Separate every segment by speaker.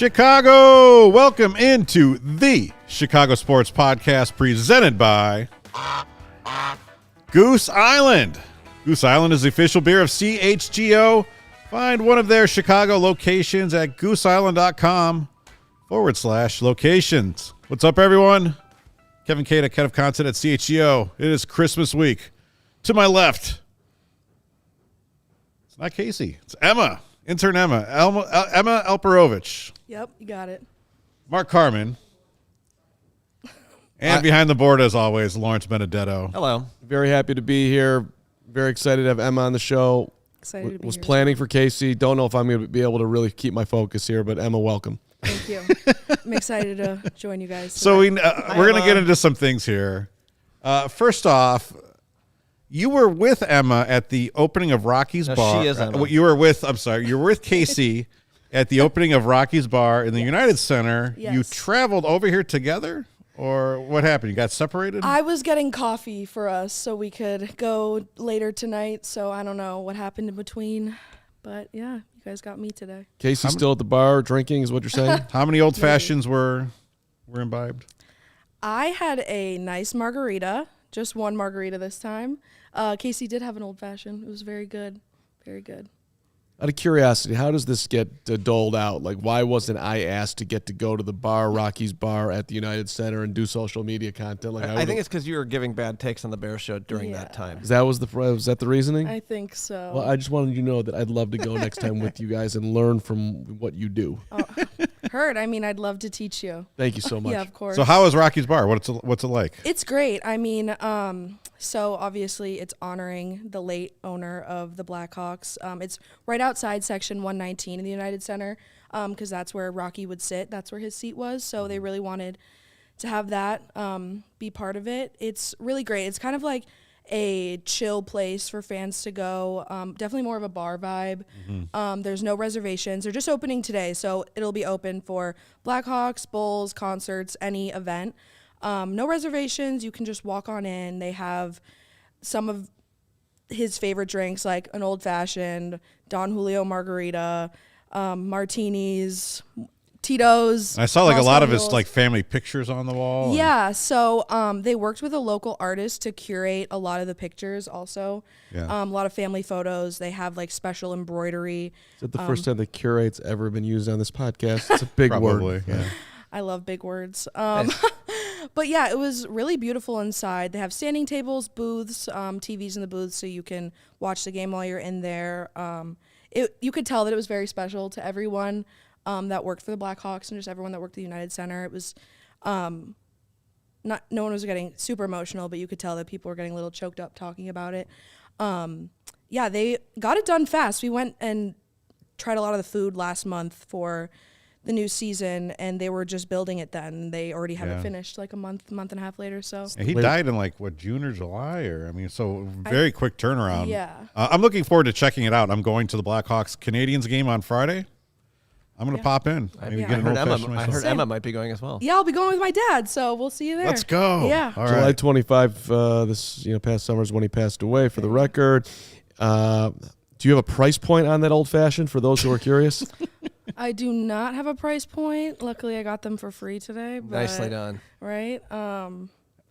Speaker 1: Chicago, welcome into the Chicago Sports Podcast presented by Goose Island. Goose Island is the official beer of CHGO. Find one of their Chicago locations at gooseisland.com/locations. What's up, everyone? Kevin Kaduk, head of content at CHGO. It is Christmas week. To my left, it's not Kacy, it's Emma. Intern Emma Alperovich.
Speaker 2: Yep, you got it.
Speaker 1: Mark Carman. And behind the board, as always, Lawrence Benedetto.
Speaker 3: Hello.
Speaker 4: Very happy to be here. Very excited to have Emma on the show.
Speaker 2: Excited to be
Speaker 4: Was
Speaker 2: here.
Speaker 4: planning for Kacy. Don't know if I'm going to be able to really keep my focus here, but Emma, welcome.
Speaker 2: Thank you. I'm excited to join you guys.
Speaker 1: So
Speaker 2: today.
Speaker 1: we're going to get into some things here. First off, you were with Emma at the opening of Rocky's Bar.
Speaker 3: She is Emma.
Speaker 1: You were with Kacy at the opening of Rocky's Bar in the United Center.
Speaker 2: Yes.
Speaker 1: You traveled over here together, or what happened? You got separated?
Speaker 2: I was getting coffee for us so we could go later tonight. So I don't know what happened in between, but yeah, you guys got me today.
Speaker 4: Kacy's still at the bar drinking is what you're saying?
Speaker 1: How many old fashions were imbibed?
Speaker 2: I had a nice margarita, just one margarita this time. Kacy did have an old fashioned. It was very good, very good.
Speaker 4: Out of curiosity, how does this get doled out? Like, why wasn't I asked to get to go to the bar, Rocky's Bar at the United Center, and do social media content? Like,
Speaker 3: I think it's because you were giving bad takes on the Bear Show during that time.
Speaker 4: was that the reasoning?
Speaker 2: I think so.
Speaker 4: Well, I just wanted you to know that I'd love to go next time with you guys and learn from what you do.
Speaker 2: Heard. I mean, I'd love to teach you.
Speaker 4: Thank you so much.
Speaker 2: Yeah, of course.
Speaker 1: So how is Rocky's Bar? What's it like?
Speaker 2: It's great. I mean, so obviously it's honoring the late owner of the Blackhawks. It's right outside Section 119 in the United Center, because that's where Rocky would sit. That's where his seat was. So they really wanted to have that be part of it. It's really great. It's kind of like a chill place for fans to go. Definitely more of a bar vibe. Mm-hmm. There's no reservations. They're just opening today, so it'll be open for Blackhawks, Bulls, concerts, any event. No reservations. You can just walk on in. They have some of his favorite drinks, like an old fashioned, Don Julio margarita, martinis, Tito's.
Speaker 1: I saw like a lot of his
Speaker 2: Mules.
Speaker 1: like family pictures on the wall.
Speaker 2: Yeah, so they worked with a local artist to curate a lot of the pictures also.
Speaker 1: Yeah.
Speaker 2: A lot of family photos. They have like special embroidery.
Speaker 4: Is that the first time the curate's ever been used on this podcast? It's a big
Speaker 1: Probably,
Speaker 4: word.
Speaker 1: yeah.
Speaker 2: I love big words. But yeah, it was really beautiful inside. They have standing tables, booths, TVs in the booths, so you can watch the game while you're in there. You could tell that it was very special to everyone that worked for the Blackhawks and just everyone that worked at the United Center. It was no one was getting super emotional, but you could tell that people were getting a little choked up talking about it. Yeah, they got it done fast. We went and tried a lot of the food last month for the new season, and they were just building it then. They already have it finished like a month and a half later. So
Speaker 1: And he died in like June or July, so very quick turnaround.
Speaker 2: Yeah.
Speaker 1: I'm looking forward to checking it out. I'm going to the Blackhawks Canadians game on Friday. I'm going to pop in. Maybe
Speaker 3: I
Speaker 1: get an
Speaker 3: heard,
Speaker 1: old fashioned
Speaker 3: I
Speaker 1: myself.
Speaker 3: heard Emma might be going as well.
Speaker 2: yeah, I'll be going with my dad, so we'll see you there.
Speaker 1: Let's go.
Speaker 2: Yeah.
Speaker 1: All
Speaker 4: July
Speaker 1: right.
Speaker 4: 25, this past summer is when he passed away. For the record, do you have a price point on that old fashioned for those who are curious?
Speaker 2: I do not have a price point. Luckily, I got them for free today. But,
Speaker 3: Nicely done.
Speaker 2: Right?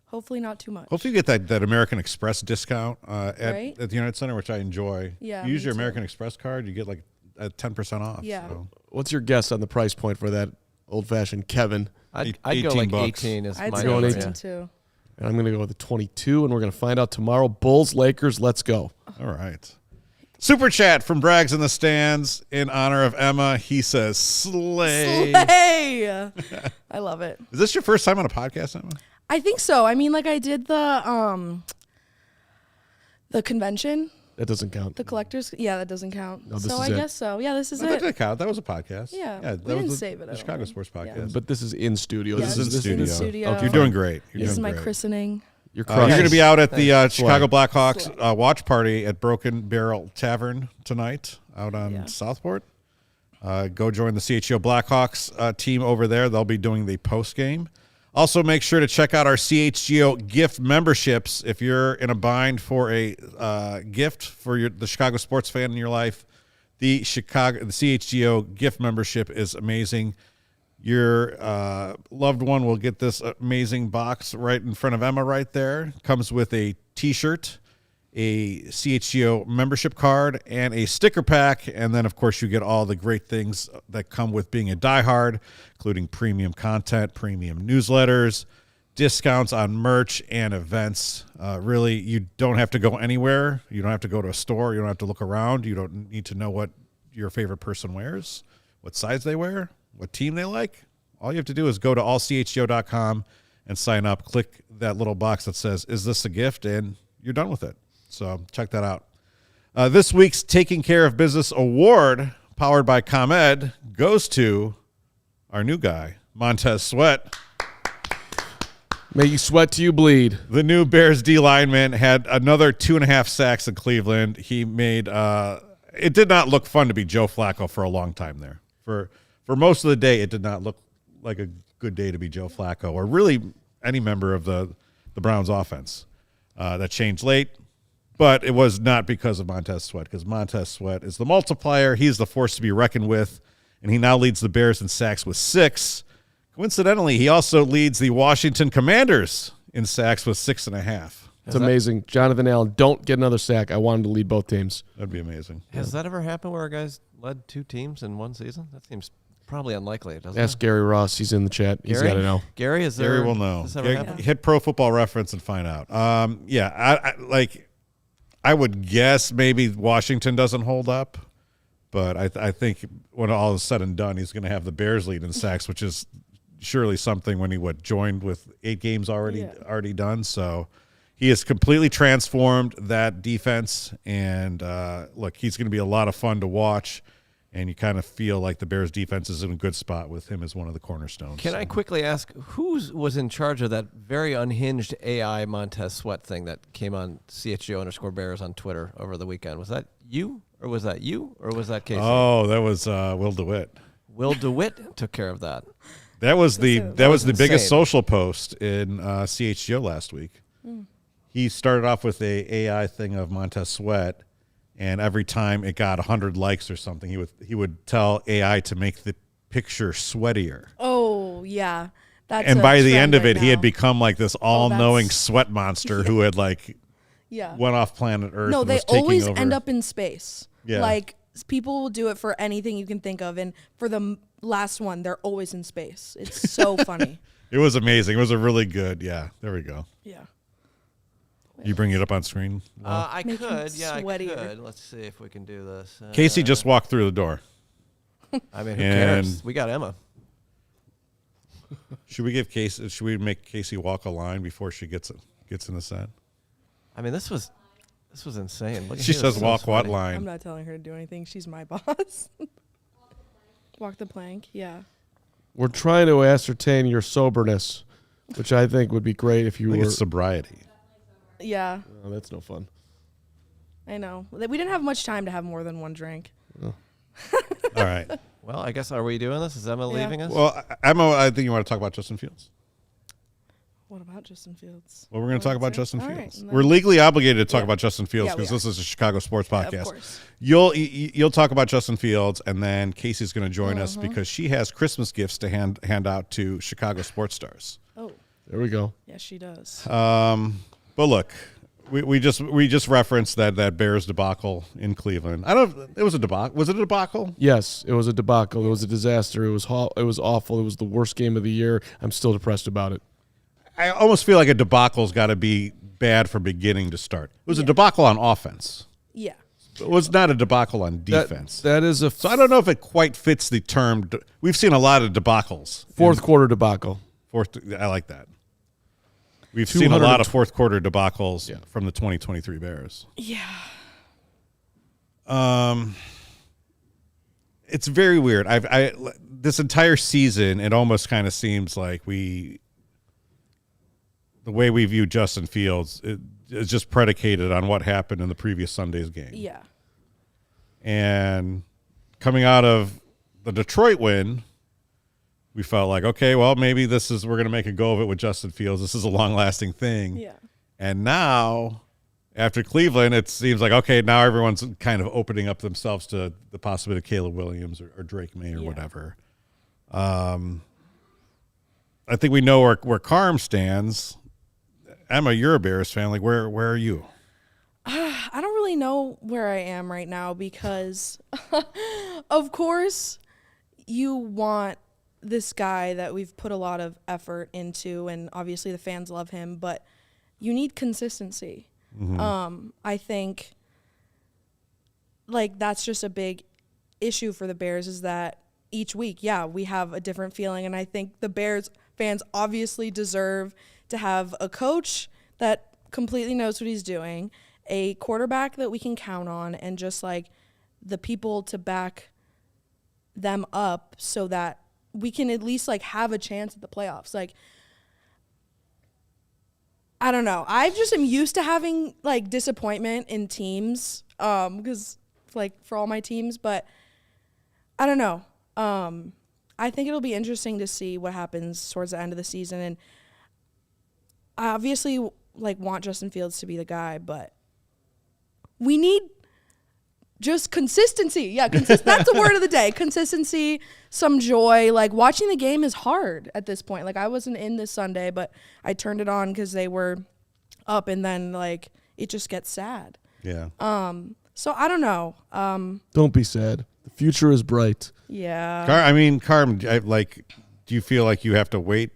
Speaker 2: Hopefully not too much.
Speaker 1: Hopefully you get that American Express discount at
Speaker 2: Right?
Speaker 1: the United Center, which I enjoy.
Speaker 2: Yeah,
Speaker 1: You use
Speaker 2: me
Speaker 1: your
Speaker 2: too.
Speaker 1: American Express card, you get like 10% off.
Speaker 2: Yeah.
Speaker 1: So.
Speaker 4: What's your guess on the price point for that old fashioned Kevin?
Speaker 3: I'd go
Speaker 1: 18
Speaker 3: like
Speaker 1: bucks.
Speaker 3: 18 is
Speaker 2: I'd
Speaker 3: my
Speaker 2: say
Speaker 4: going
Speaker 3: number.
Speaker 2: 18
Speaker 3: Yeah.
Speaker 2: too.
Speaker 4: And I'm going to go with the 22, and we're going to find out tomorrow. Bulls, Lakers, let's go.
Speaker 1: All right. Super chat from Brags in the Stands in honor of Emma. He says, slay.
Speaker 2: Slay! I love it.
Speaker 1: Is this your first time on a podcast, Emma?
Speaker 2: I think so. I mean, like I did the convention
Speaker 4: That doesn't count.
Speaker 2: The collectors, yeah, that doesn't count.
Speaker 4: No, this
Speaker 2: so
Speaker 4: is
Speaker 2: I
Speaker 4: it.
Speaker 2: guess so. Yeah, this is
Speaker 1: That
Speaker 2: it.
Speaker 1: didn't count. That was a podcast.
Speaker 2: Yeah,
Speaker 1: that
Speaker 2: we
Speaker 1: was
Speaker 2: didn't
Speaker 1: the,
Speaker 2: save it, I
Speaker 1: the
Speaker 2: don't
Speaker 1: Chicago
Speaker 2: think.
Speaker 1: Sports
Speaker 2: Yeah.
Speaker 1: Podcast.
Speaker 4: But this is in studio.
Speaker 2: Yeah,
Speaker 1: This is in
Speaker 2: in the
Speaker 1: studio.
Speaker 2: studio.
Speaker 4: Okay,
Speaker 1: You're
Speaker 4: fine.
Speaker 1: doing great. You're
Speaker 2: This is
Speaker 1: doing
Speaker 2: my
Speaker 1: great.
Speaker 2: christening.
Speaker 4: You're
Speaker 1: You're going to be out at the Chicago
Speaker 4: Swag.
Speaker 1: Blackhawks watch party at Broken Barrel Tavern tonight out on Southport. Go join the CHGO Blackhawks team over there. They'll be doing the post game. Also, make sure to check out our CHGO gift memberships. If you're in a bind for a gift for the Chicago sports fan in your life, the CHGO gift membership is amazing. Your loved one will get this amazing box right in front of Emma right there. Comes with a T-shirt, a CHGO membership card, and a sticker pack. And then, of course, you get all the great things that come with being a diehard, including premium content, premium newsletters, discounts on merch and events. Really, you don't have to go anywhere. You don't have to go to a store. You don't have to look around. You don't need to know what your favorite person wears, what size they wear, what team they like. All you have to do is go to allchgo.com and sign up. Click that little box that says, "Is this a gift?" and you're done with it. So check that out. This week's Taking Care of Business Award, powered by ComEd, goes to our new guy, Montez Sweat.
Speaker 4: May you sweat till you bleed.
Speaker 1: The new Bears D lineman had another 2.5 sacks in Cleveland. He made it did not look fun to be Joe Flacco for a long time there. For most of the day, it did not look like a good day to be Joe Flacco or really any member of the Browns offense. That changed late. But it was not because of Montez Sweat, because Montez Sweat is the multiplier. He's the force to be reckoned with, and he now leads the Bears in sacks with 6. Coincidentally, he also leads the Washington Commanders in sacks with 6.5.
Speaker 4: It's amazing. Jonathan Allen, don't get another sack. I want him to lead both teams.
Speaker 1: That'd be amazing.
Speaker 3: Has that ever happened where a guy's led 2 teams in one season? That seems probably unlikely, doesn't
Speaker 4: Ask
Speaker 3: it?
Speaker 4: Gary Ross. He's in the chat. He's got to know.
Speaker 3: Gary, is there?
Speaker 1: Gary will know.
Speaker 3: Has this ever happened?
Speaker 1: Hit Pro Football Reference and find out. I would guess maybe Washington doesn't hold up, but I think when all is said and done, he's going to have the Bears lead in sacks, which is surely something when he joined with 8 games already done. So he has completely transformed that defense, and look, he's going to be a lot of fun to watch. And you kind of feel like the Bears defense is in a good spot with him as one of the cornerstones.
Speaker 3: Can I quickly ask, who was in charge of that very unhinged AI Montez Sweat thing that came on CHGO_Bears on Twitter over the weekend? Was that you, or was that Kacy?
Speaker 1: Oh, that was Will DeWitt.
Speaker 3: Will DeWitt took care of that.
Speaker 1: That was the biggest
Speaker 3: insane.
Speaker 1: social post in CHGO last week. He started off with a AI thing of Montez Sweat. And every time it got 100 likes or something, he would tell AI to make the picture sweatier.
Speaker 2: Oh, yeah. That's
Speaker 1: And
Speaker 2: a
Speaker 1: by the
Speaker 2: trend
Speaker 1: end of
Speaker 2: right
Speaker 1: it, he had
Speaker 2: now.
Speaker 1: become like this all-knowing
Speaker 2: that's-
Speaker 1: sweat monster who had went off planet Earth.
Speaker 2: No,
Speaker 1: and
Speaker 2: they
Speaker 1: was taking
Speaker 2: always
Speaker 1: over.
Speaker 2: end up in space.
Speaker 1: Yeah.
Speaker 2: Like, people will do it for anything you can think of. And for the last one, they're always in space. It's so funny.
Speaker 1: It was amazing. It was a really good. Yeah, there we go.
Speaker 2: Yeah.
Speaker 1: You bring it up on screen.
Speaker 3: I
Speaker 2: Make him
Speaker 3: could. Yeah, I
Speaker 2: sweatier.
Speaker 3: could. Let's see if we can do this.
Speaker 1: Kacy just walked through the door.
Speaker 3: I mean, who
Speaker 1: and-
Speaker 3: cares? We got Emma.
Speaker 1: Should we make Kacy walk a line before she gets in the set?
Speaker 3: I mean, this was insane. Look at
Speaker 1: She
Speaker 3: he was
Speaker 1: says
Speaker 3: so
Speaker 1: walk what
Speaker 3: sweaty.
Speaker 1: line?
Speaker 2: I'm not telling her to do anything. She's my boss. Walk the plank. Yeah.
Speaker 4: We're trying to ascertain your soberness, which I think would be great if you
Speaker 1: I think
Speaker 4: were.
Speaker 1: it's sobriety.
Speaker 2: Yeah.
Speaker 4: Oh, that's no fun.
Speaker 2: I know. We didn't have much time to have more than one drink.
Speaker 1: All right.
Speaker 3: Well, I guess, are we doing this? Is Emma
Speaker 2: Yeah.
Speaker 3: leaving us?
Speaker 1: Well, Emma, I think you want to talk about Justin Fields.
Speaker 2: What about Justin Fields?
Speaker 1: Well, we're going to talk about Justin
Speaker 2: All right,
Speaker 1: Fields.
Speaker 2: then.
Speaker 1: We're legally obligated to talk
Speaker 2: Yeah.
Speaker 1: about Justin Fields
Speaker 2: Yeah, we
Speaker 1: because
Speaker 2: are.
Speaker 1: this is a Chicago sports
Speaker 2: Yeah,
Speaker 1: podcast.
Speaker 2: of course.
Speaker 1: You'll talk about Justin Fields, and then Kacy's going to join us
Speaker 2: Uh-huh.
Speaker 1: because she has Christmas gifts to hand out to Chicago sports stars.
Speaker 2: Oh,
Speaker 4: There we go.
Speaker 2: yes, she does.
Speaker 1: But look, we just referenced that Bears debacle in Cleveland. It was a debacle. Was it a debacle?
Speaker 4: Yes, it was a debacle. It was a disaster. It was awful. It was the worst game of the year. I'm still depressed about it.
Speaker 1: I almost feel like a debacle's got to be bad from beginning to start. It was a debacle on offense.
Speaker 2: Yeah.
Speaker 1: It was not a debacle on defense.
Speaker 4: That is a
Speaker 1: So I don't know if it quite fits the term. We've seen a lot of debacles.
Speaker 4: fourth quarter debacle.
Speaker 1: I like that. We've seen a lot of fourth quarter debacles
Speaker 4: Yeah.
Speaker 1: from the 2023 Bears.
Speaker 2: Yeah.
Speaker 1: It's very weird. This entire season, it almost kind of seems like the way we view Justin Fields is just predicated on what happened in the previous Sunday's game.
Speaker 2: Yeah.
Speaker 1: And coming out of the Detroit win, we felt like, okay, well, maybe we're going to make a go of it with Justin Fields. This is a long-lasting thing.
Speaker 2: Yeah.
Speaker 1: And now, after Cleveland, it seems like, okay, now everyone's kind of opening up themselves to the possibility of Caleb Williams or Drake May or whatever. I think we know where Carm stands. Emma, you're a Bears fan. Like, where are you?
Speaker 2: I don't really know where I am right now because, of course, you want this guy that we've put a lot of effort into, and obviously the fans love him, but you need consistency. Mm-hmm. I think, like, that's just a big issue for the Bears is that each week, we have a different feeling, and I think the Bears fans obviously deserve to have a coach that completely knows what he's doing, a quarterback that we can count on, and just like the people to back them up so that we can at least like have a chance at the playoffs. Like, I don't know. I just am used to having like disappointment in teams because like for all my teams, but I don't know. I think it'll be interesting to see what happens towards the end of the season, and I obviously like want Justin Fields to be the guy, but we need just consistency. Yeah, that's the word of the day. Consistency, some joy. Like, watching the game is hard at this point. Like, I wasn't in this Sunday, but I turned it on because they were up, and then, like, it just gets sad.
Speaker 1: Yeah.
Speaker 2: So, I don't know.
Speaker 4: Don't be sad. The future is bright.
Speaker 2: Yeah.
Speaker 1: Carm, like, do you feel like you have to wait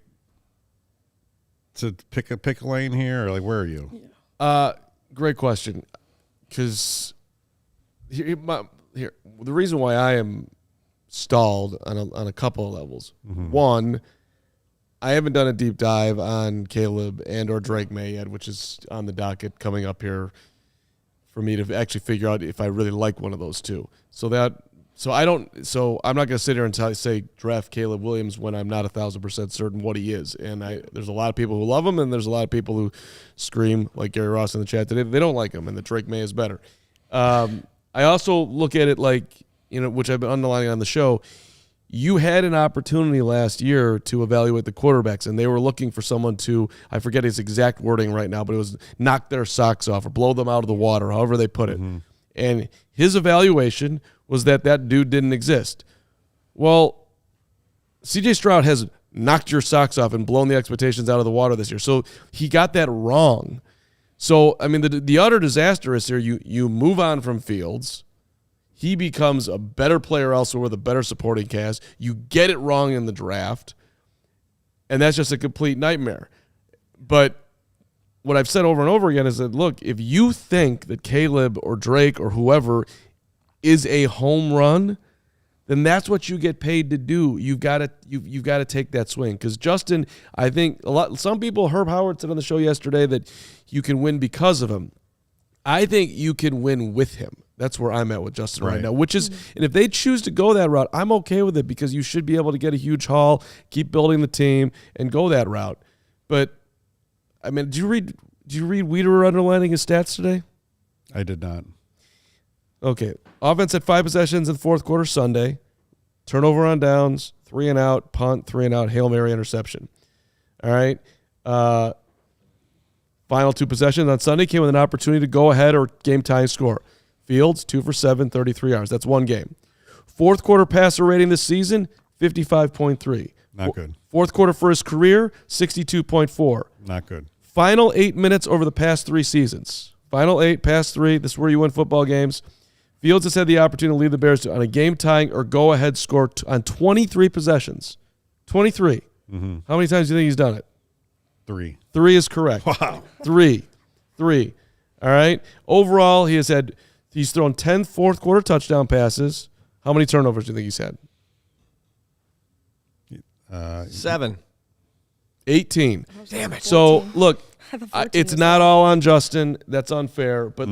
Speaker 1: to pick a lane here, or like, where are you?
Speaker 4: Great question. Because here, the reason why I am stalled on a couple of levels. Mm-hmm. One, I haven't done a deep dive on Caleb and or Drake May yet, which is on the docket coming up here for me to actually figure out if I really like one of those two. So I'm not going to sit here and say draft Caleb Williams when I'm not 1,000% certain what he is. And there's a lot of people who love him, and there's a lot of people who scream, like Gary Ross in the chat today, they don't like him, and that Drake May is better. I also look at it like, which I've been underlining on the show, you had an opportunity last year to evaluate the quarterbacks, and they were looking for someone to, I forget his exact wording right now, but it was knock their socks off or blow them out of the water, however they put it. Mm-hmm. And his evaluation was that dude didn't exist. Well, C.J. Stroud has knocked your socks off and blown the expectations out of the water this year. So he got that wrong. So, I mean, the utter disaster is here. You move on from Fields. He becomes a better player elsewhere with a better supporting cast. You get it wrong in the draft. And that's just a complete nightmare. But what I've said over and over again is that, look, if you think that Caleb or Drake or whoever is a home run, then that's what you get paid to do. You've got to take that swing. Because Justin, I think some people, Herb Howard said on the show yesterday that you can win because of him. I think you can win with him. That's where I'm at with Justin right now, which is, and if they choose to go that route, I'm okay with it because you should be able to get a huge haul, keep building the team, and go that route. But, I mean, did you read Wiederer underlining his stats today?
Speaker 1: I did not.
Speaker 3: Okay. Offense at 5 possessions in the fourth quarter Sunday. Turnover on downs, 3 and out, punt, 3 and out, Hail Mary interception. All right. Final 2 possessions on Sunday came with an opportunity to go ahead or game-tying score. Fields, 2 for 7, 33 yards. That's one game. Fourth quarter passer rating this season, 55.3.
Speaker 1: Not good.
Speaker 3: Fourth quarter for his career, 62.4.
Speaker 1: Not good.
Speaker 3: Final 8 minutes over the past 3 seasons. Final 8, past 3. This is where you win football games. Fields has had the opportunity to lead the Bears on a game-tying or go-ahead score on 23 possessions. 23. Mm-hmm. How many times do you think he's done it?
Speaker 1: 3.
Speaker 3: 3 is correct.
Speaker 1: Wow.
Speaker 3: 3. All right. Overall, he's thrown 10 fourth-quarter touchdown passes. How many turnovers do you think he's had?
Speaker 5: 7.
Speaker 3: 18.
Speaker 2: Damn it.
Speaker 3: So,
Speaker 2: 14.
Speaker 3: look,
Speaker 2: 14
Speaker 3: it's
Speaker 2: as
Speaker 3: not
Speaker 2: well.
Speaker 3: all on Justin. That's unfair. But,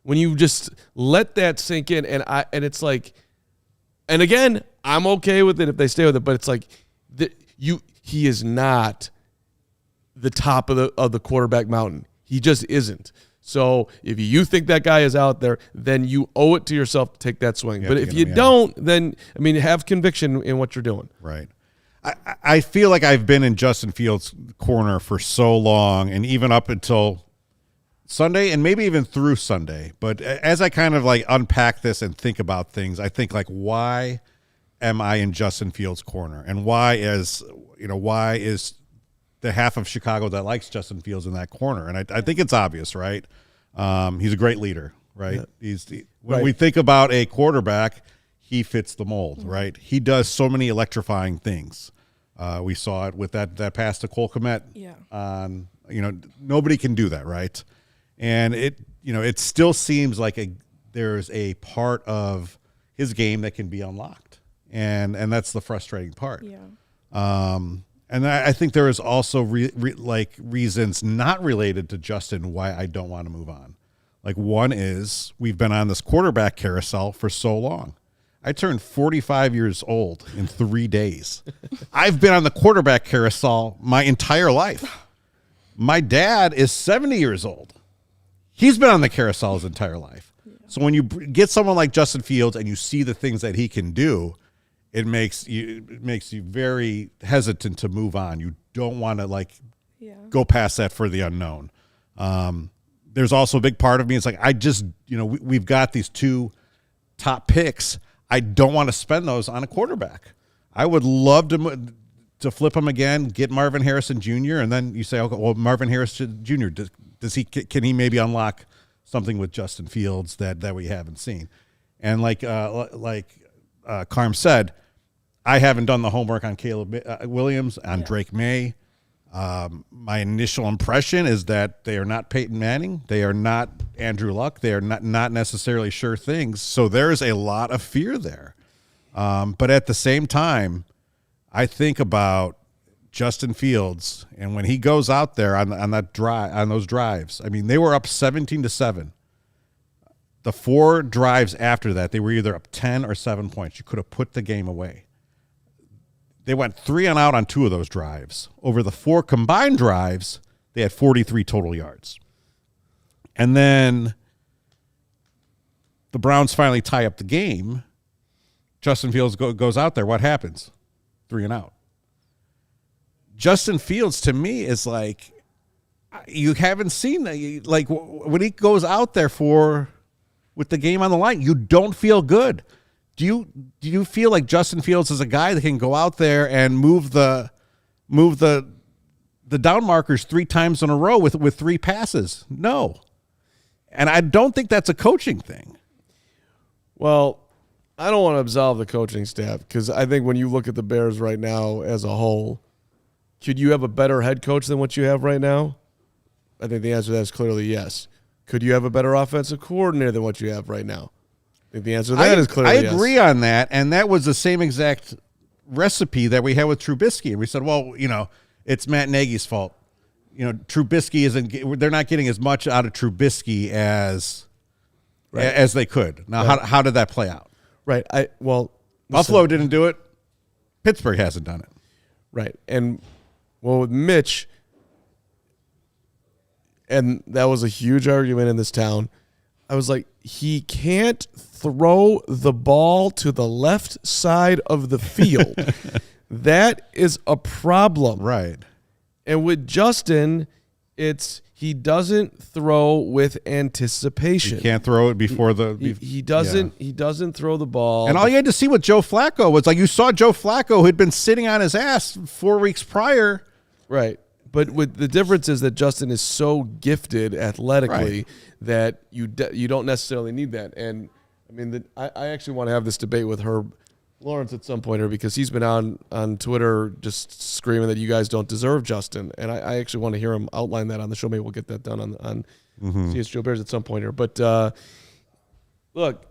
Speaker 4: when you just let that sink in, and it's like, and again, I'm okay with it if they stay with it, but it's like he is not the top of the quarterback mountain. He just isn't. So if you think that guy is out there, then you owe it to yourself to take that swing. But if you don't, then, I mean, have conviction in what you're doing.
Speaker 1: Right. I feel like I've been in Justin Fields' corner for so long, and even up until Sunday and maybe even through Sunday. But as I kind of like unpack this and think about things, I think like, why am I in Justin Fields' corner? And why is the half of Chicago that likes Justin Fields in that corner? And I think it's obvious, right? He's a great leader, right? Yeah. When we think about a quarterback, he fits the mold, right? He does so many electrifying things. We saw it with that pass to Cole Kmet. Yeah. Nobody can do that, right? And it still seems like there's a part of his game that can be unlocked, and that's the frustrating part. Yeah. And I think there is also reasons not related to Justin why I don't want to move on. Like, one is we've been on this quarterback carousel for so long. I turned 45 years old in 3 days. I've been on the quarterback carousel my entire life. My dad is 70 years old. He's been on the carousel his entire life. Yeah. So when you get someone like Justin Fields and you see the things that he can do, it makes you very hesitant to move on. You don't want to go past that for the unknown. There's also a big part of me. It's like, we've got these 2 top picks. I don't want to spend those on a quarterback. I would love to flip him again, get Marvin Harrison Jr., and then you say, okay, well, Marvin Harrison Jr., can he maybe unlock something with Justin Fields that we haven't seen? And like Carm said, I haven't done the homework on Caleb Williams, on Drake May. My initial impression is that they are not Peyton Manning. They are not Andrew Luck. They are not necessarily sure things. So there's a lot of fear there. But at the same time, I think about Justin Fields, and when he goes out there on those drives, I mean, they were up 17-7. The 4 drives after that, they were either up 10 or 7 points. You could have put the game away. They went 3 and out on 2 of those drives. Over the 4 combined drives, they had 43 total yards. And then the Browns finally tie up the game. Justin Fields goes out there. What happens? 3 and out. Justin Fields, to me, is like, you haven't seen that. Like, when he goes out there with the game on the line, you don't feel good. Do you feel like Justin Fields is a guy that can go out there and move the down markers 3 times in a row with 3 passes? No. And I don't think that's a coaching thing.
Speaker 4: Well, I don't want to absolve the coaching staff, because I think when you look at the Bears right now as a whole, could you have a better head coach than what you have right now? I think the answer to that is clearly yes. Could you have a better offensive coordinator than what you have right now? I think the answer to that is clearly yes.
Speaker 1: I agree on that, and that was the same exact recipe that we had with Trubisky. And we said, well, it's Matt Nagy's fault. Trubisky they're not getting as much out of Trubisky as they could. Now, how did that play out?
Speaker 4: Right.
Speaker 1: Buffalo didn't do it. Pittsburgh hasn't done it.
Speaker 4: Right. And with Mitch, and that was a huge argument in this town, I was like, he can't throw the ball to the left side of the field. That is a problem.
Speaker 1: Right.
Speaker 4: And with Justin, he doesn't throw with anticipation.
Speaker 1: He can't throw it before
Speaker 4: he doesn't throw the ball.
Speaker 1: And all you had to see with Joe Flacco was, like, you saw Joe Flacco, who had been sitting on his ass 4 weeks prior.
Speaker 4: Right. But with the difference is that Justin is so gifted athletically that you don't necessarily need that. And I mean, I actually want to have this debate with Herb Lawrence at some point here, because he's been on Twitter just screaming that you guys don't deserve Justin. And I actually want to hear him outline that on the show. Maybe we'll get that done on CSGO Bears at some point here. But look,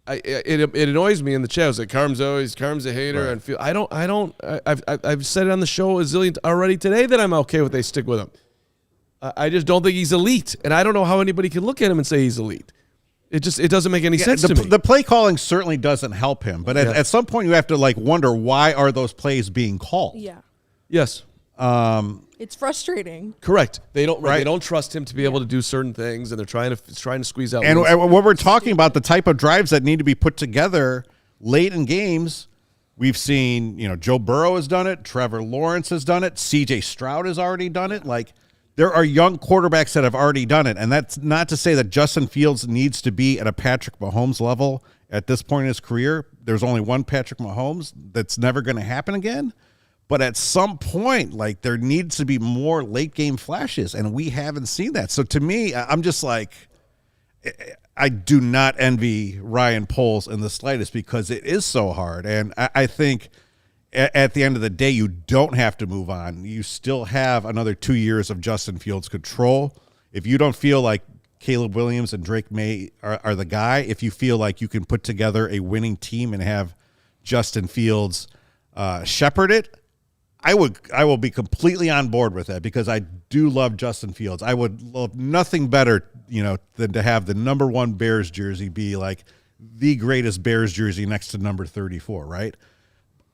Speaker 4: it annoys me in the chat. I was like, Carm's a hater, and I've said it on the show a zillion already today that I'm okay with they stick with him.
Speaker 3: I just don't think he's elite, and I don't know how anybody can look at him and say he's elite. It doesn't make any sense to me.
Speaker 1: The play calling certainly doesn't help him, but at some point you have to like wonder, why are those plays being called?
Speaker 2: Yeah.
Speaker 3: Yes.
Speaker 2: It's frustrating.
Speaker 3: Correct. They don't trust him to be able to do certain things, and they're trying to squeeze out.
Speaker 1: And when we're talking about the type of drives that need to be put together late in games, we've seen, Joe Burrow has done it, Trevor Lawrence has done it, CJ Stroud has already done it. Like, there are young quarterbacks that have already done it, and that's not to say that Justin Fields needs to be at a Patrick Mahomes level at this point in his career. There's only one Patrick Mahomes. That's never going to happen again. But at some point, like, there needs to be more late game flashes, and we haven't seen that. So to me, I'm just like, I do not envy Ryan Poles in the slightest, because it is so hard. And I think at the end of the day, you don't have to move on. You still have another 2 years of Justin Fields control. If you don't feel like Caleb Williams and Drake May are the guy, if you feel like you can put together a winning team and have Justin Fields shepherd it, I will be completely on board with that, because I do love Justin Fields. I would love nothing better, than to have the number 1 Bears jersey be like the greatest Bears jersey next to number 34, right?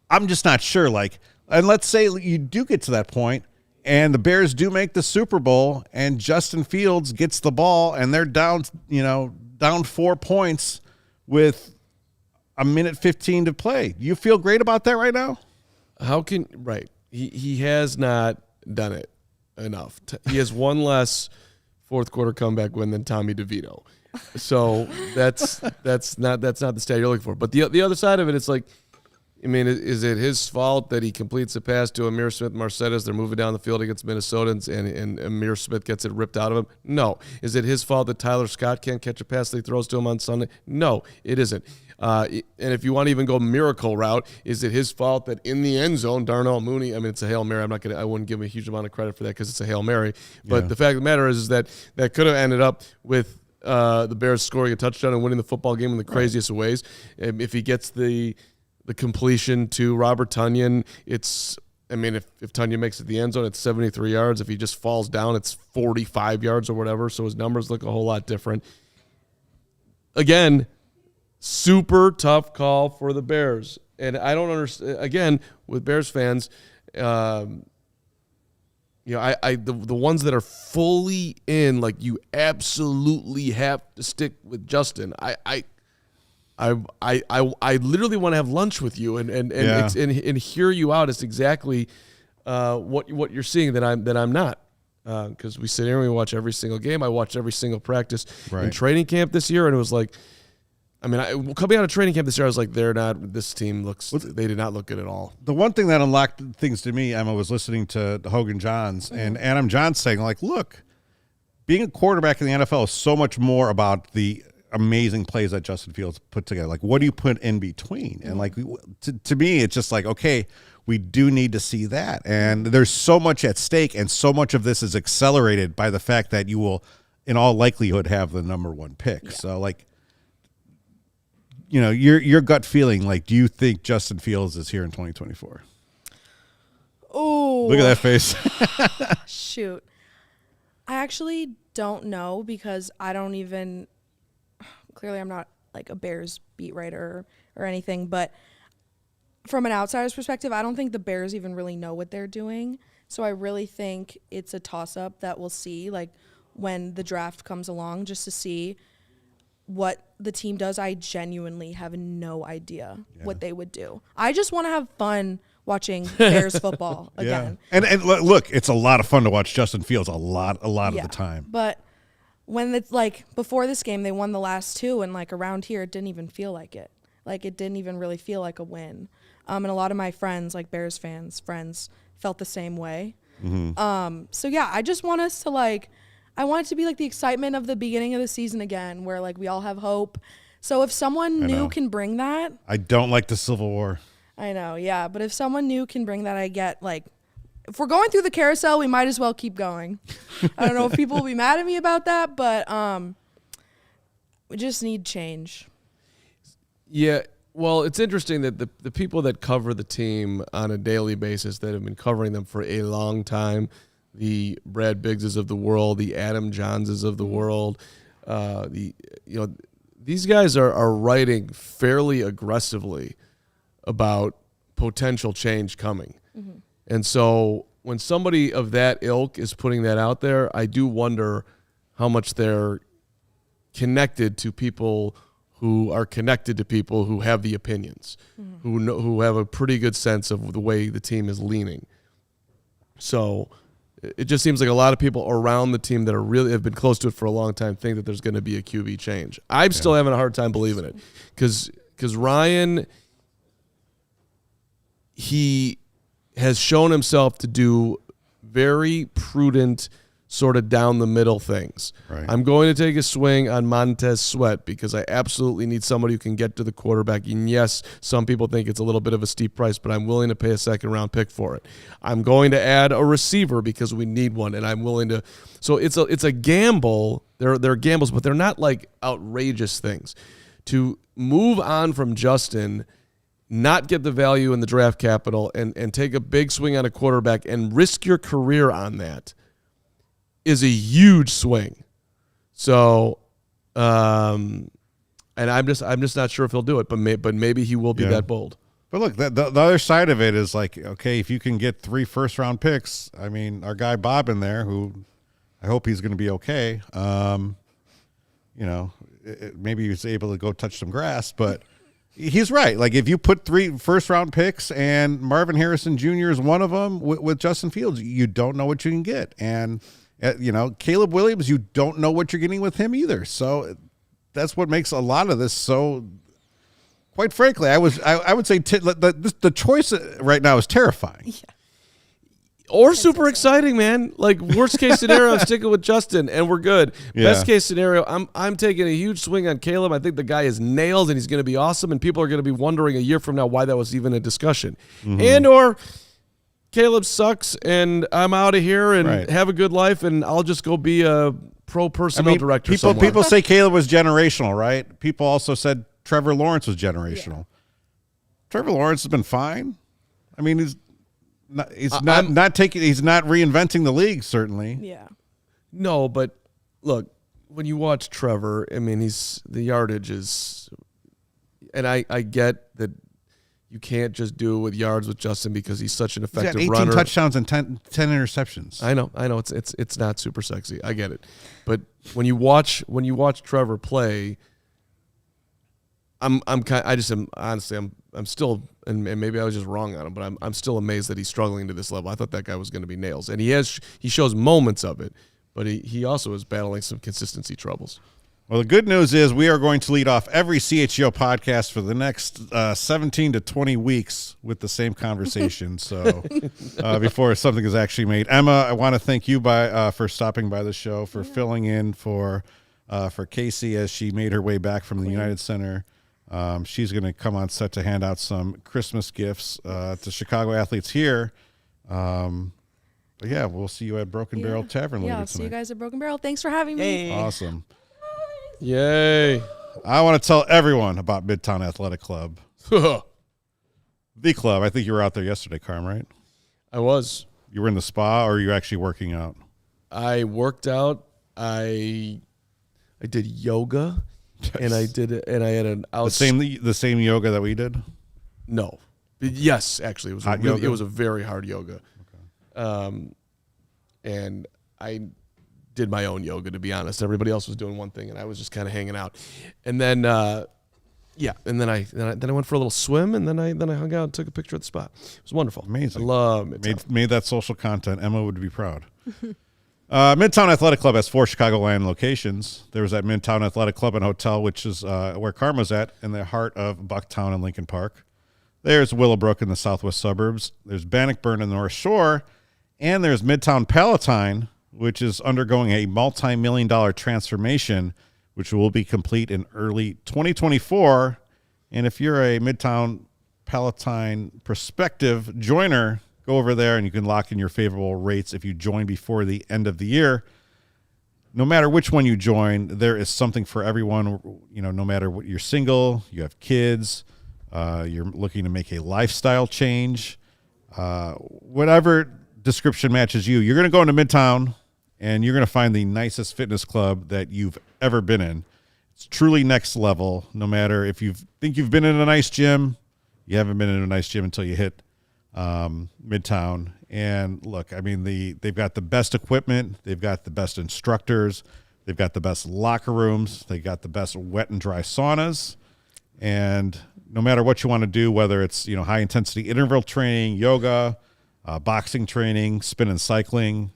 Speaker 1: I'm just not sure. Like, and let's say you do get to that point and the Bears do make the Super Bowl and Justin Fields gets the ball and they're down 4 points with a minute 15 to play. You feel great about that right now?
Speaker 3: He has not done it enough. He has one less fourth quarter comeback win than Tommy DeVito. So that's not the stat you're looking for. But the other side of it, it's like, I mean, is it his fault that he completes a pass to Amir Smith-Marsettis? They're moving down the field against Minnesotans, and Amir Smith gets it ripped out of him? No. Is it his fault that Tyler Scott can't catch a pass that he throws to him on Sunday? No, it isn't. And if you want to even go miracle route, is it his fault that in the end zone, Darnell Mooney, I mean, it's a Hail Mary. I wouldn't give him a huge amount of credit for that because it's a Hail Mary. But the fact of the matter is that could have ended up with the Bears scoring a touchdown and winning the football game in the craziest of ways. If he gets the completion to Robert Tonyan, if Tonyan makes it the end zone, it's 73 yards. If he just falls down, it's 45 yards or whatever. So his numbers look a whole lot different. Again, super tough call for the Bears. And I don't understand, again, with Bears fans, the ones that are fully in, like, you absolutely have to stick with Justin. I literally want to have lunch with you and hear you out. It's exactly what you're seeing that I'm not, because we sit here and we watch every single game. I watched every single practice in training camp this year, and it was like, coming out of training camp this year, I was like, this team they did not look good at all.
Speaker 1: The one thing that unlocked things to me, Emma, was listening to Hogan Johns and Adam Johns saying, like, look, being a quarterback in the NFL is so much more about the amazing plays that Justin Fields put together. Like, what do you put in between? And like, to me, it's just like, okay, we do need to see that. And there's so much at stake, and so much of this is accelerated by the fact that you will, in all likelihood, have the number 1 pick. Yeah. So, like, your gut feeling, like, do you think Justin Fields is here in 2024?
Speaker 2: Oh,
Speaker 1: look at that face.
Speaker 2: Shoot. I actually don't know, because I don't even, clearly I'm not like a Bears beat writer or anything, but from an outsider's perspective, I don't think the Bears even really know what they're doing. So I really think it's a toss-up that we'll see, like, when the draft comes along, just to see what the team does. I genuinely have no idea what they would do. I just want to have fun watching Bears football again.
Speaker 1: And look, it's a lot of fun to watch Justin Fields a lot of the time.
Speaker 2: But when it's like, before this game, they won the last 2, and like around here, it didn't even feel like it. Like, it didn't even really feel like a win. And a lot of my friends, like Bears friends, felt the same way. Mm-hmm. So yeah, I just want us to I want it to be like the excitement of the beginning of the season again, where like we all have hope. So if someone new can bring that.
Speaker 1: I don't like the Civil War.
Speaker 2: I know, yeah. But if someone new can bring that, I get, like, if we're going through the carousel, we might as well keep going. I don't know if people will be mad at me about that, but we just need change.
Speaker 3: Yeah, well, it's interesting that the people that cover the team on a daily basis, that have been covering them for a long time,
Speaker 4: the Brad Biggses of the world, the Adam Johnses of the world. These guys are writing fairly aggressively about potential change coming. Mm-hmm. And so when somebody of that ilk is putting that out there, I do wonder how much they're connected to people who are connected to people who have the opinions, who have a pretty good sense of the way the team is leaning. So it just seems like a lot of people around the team that are really have been close to it for a long time think that there's going to be a QB change. I'm still having a hard time believing it because Ryan, he has shown himself to do very prudent, sort of down the middle things.
Speaker 1: Right.
Speaker 4: I'm going to take a swing on Montez Sweat because I absolutely need somebody who can get to the quarterback. And yes, some people think it's a little bit of a steep price, but I'm willing to pay a second-round pick for it. I'm going to add a receiver because we need one, and I'm willing to. So it's a gamble. They're gambles, but they're not like outrageous things. To move on from Justin, not get the value in the draft capital, and take a big swing on a quarterback and risk your career on that is a huge swing. So, and I'm just not sure if he'll do it, but maybe he will be that bold.
Speaker 1: But look, the other side of it is like, okay, if you can get 3 first-round picks, I mean, our guy Bob in there, who I hope he's going to be okay. Maybe he's able to go touch some grass, but he's right. Like if you put 3 first-round picks and Marvin Harrison Jr. is one of them with Justin Fields, you don't know what you can get. And Caleb Williams, you don't know what you're getting with him either. So that's what makes a lot of this so. Quite frankly, I would say the choice right now is terrifying. Yeah.
Speaker 4: Or super exciting, man. Like worst case scenario, I'm sticking with Justin, and we're good. Yeah. Best case scenario, I'm taking a huge swing on Caleb. I think the guy is nailed, and he's going to be awesome. And people are going to be wondering a year from now why that was even a discussion. Mm-hmm. And or Caleb sucks, and I'm out of here and have a good life, and I'll just go be a pro personnel director.
Speaker 1: People say Caleb was generational, right? People also said Trevor Lawrence was generational. Yeah. Trevor Lawrence has been fine. I mean, he's not reinventing the league, certainly.
Speaker 2: Yeah.
Speaker 4: No, but look, when you watch Trevor, I mean, the yardage is, and I get that you can't just do it with yards with Justin because he's such an effective
Speaker 1: he's got 18
Speaker 4: runner.
Speaker 1: touchdowns and 10 interceptions.
Speaker 4: I know. It's not super sexy. I get it, but when you watch Trevor play, I'm still, and maybe I was just wrong on him, but I'm still amazed that he's struggling to this level. I thought that guy was going to be nails, and he shows moments of it, but he also is battling some consistency troubles.
Speaker 1: Well, the good news is we are going to lead off every CHGO podcast for the next 17 to 20 weeks with the same conversation. So before something is actually made, Emma, I want to thank you for stopping by the show, for filling in for Kacy as she made her way back from the United Center. She's going to come on set to hand out some Christmas gifts to Chicago athletes here. But yeah, we'll see you at Broken Barrel Tavern later tonight.
Speaker 2: I'll see you guys at Broken Barrel. Thanks for having me.
Speaker 1: Awesome.
Speaker 4: Yay.
Speaker 1: I want to tell everyone about Midtown Athletic Club. The club. I think you were out there yesterday, Carm, right?
Speaker 4: I was.
Speaker 1: You were in the spa, or are you actually working out?
Speaker 4: I worked out. I did yoga. And I did it, and I had an out.
Speaker 1: The same yoga that we did?
Speaker 4: No. Yes, actually, it was a very hard yoga. Okay. And I did my own yoga, to be honest. Everybody else was doing one thing, and I was just kind of hanging out. And then, and then I went for a little swim, and then I hung out and took a picture at the spot. It was wonderful.
Speaker 1: Amazing.
Speaker 4: I love it.
Speaker 1: Made that social content. Emma would be proud. Midtown Athletic Club has 4 Chicagoland locations. There's that Midtown Athletic Club and Hotel, which is where Karma's at, in the heart of Bucktown and Lincoln Park. There's Willowbrook in the southwest suburbs. There's Bannockburn in the North Shore. And there's Midtown Palatine, which is undergoing a multi-million-dollar transformation, which will be complete in early 2024. And if you're a Midtown Palatine prospective joiner, go over there and you can lock in your favorable rates if you join before the end of the year. No matter which one you join, there is something for everyone. No matter what, you're single, you have kids, you're looking to make a lifestyle change, whatever description matches you. You're going to go into Midtown, and you're going to find the nicest fitness club that you've ever been in. It's truly next level. No matter if you think you've been in a nice gym, you haven't been in a nice gym until you hit Midtown. And look, I mean, they've got the best equipment. They've got the best instructors. They've got the best locker rooms. They got the best wet and dry saunas. And no matter what you want to do, whether it's, high intensity interval training, yoga, boxing training, spin and cycling,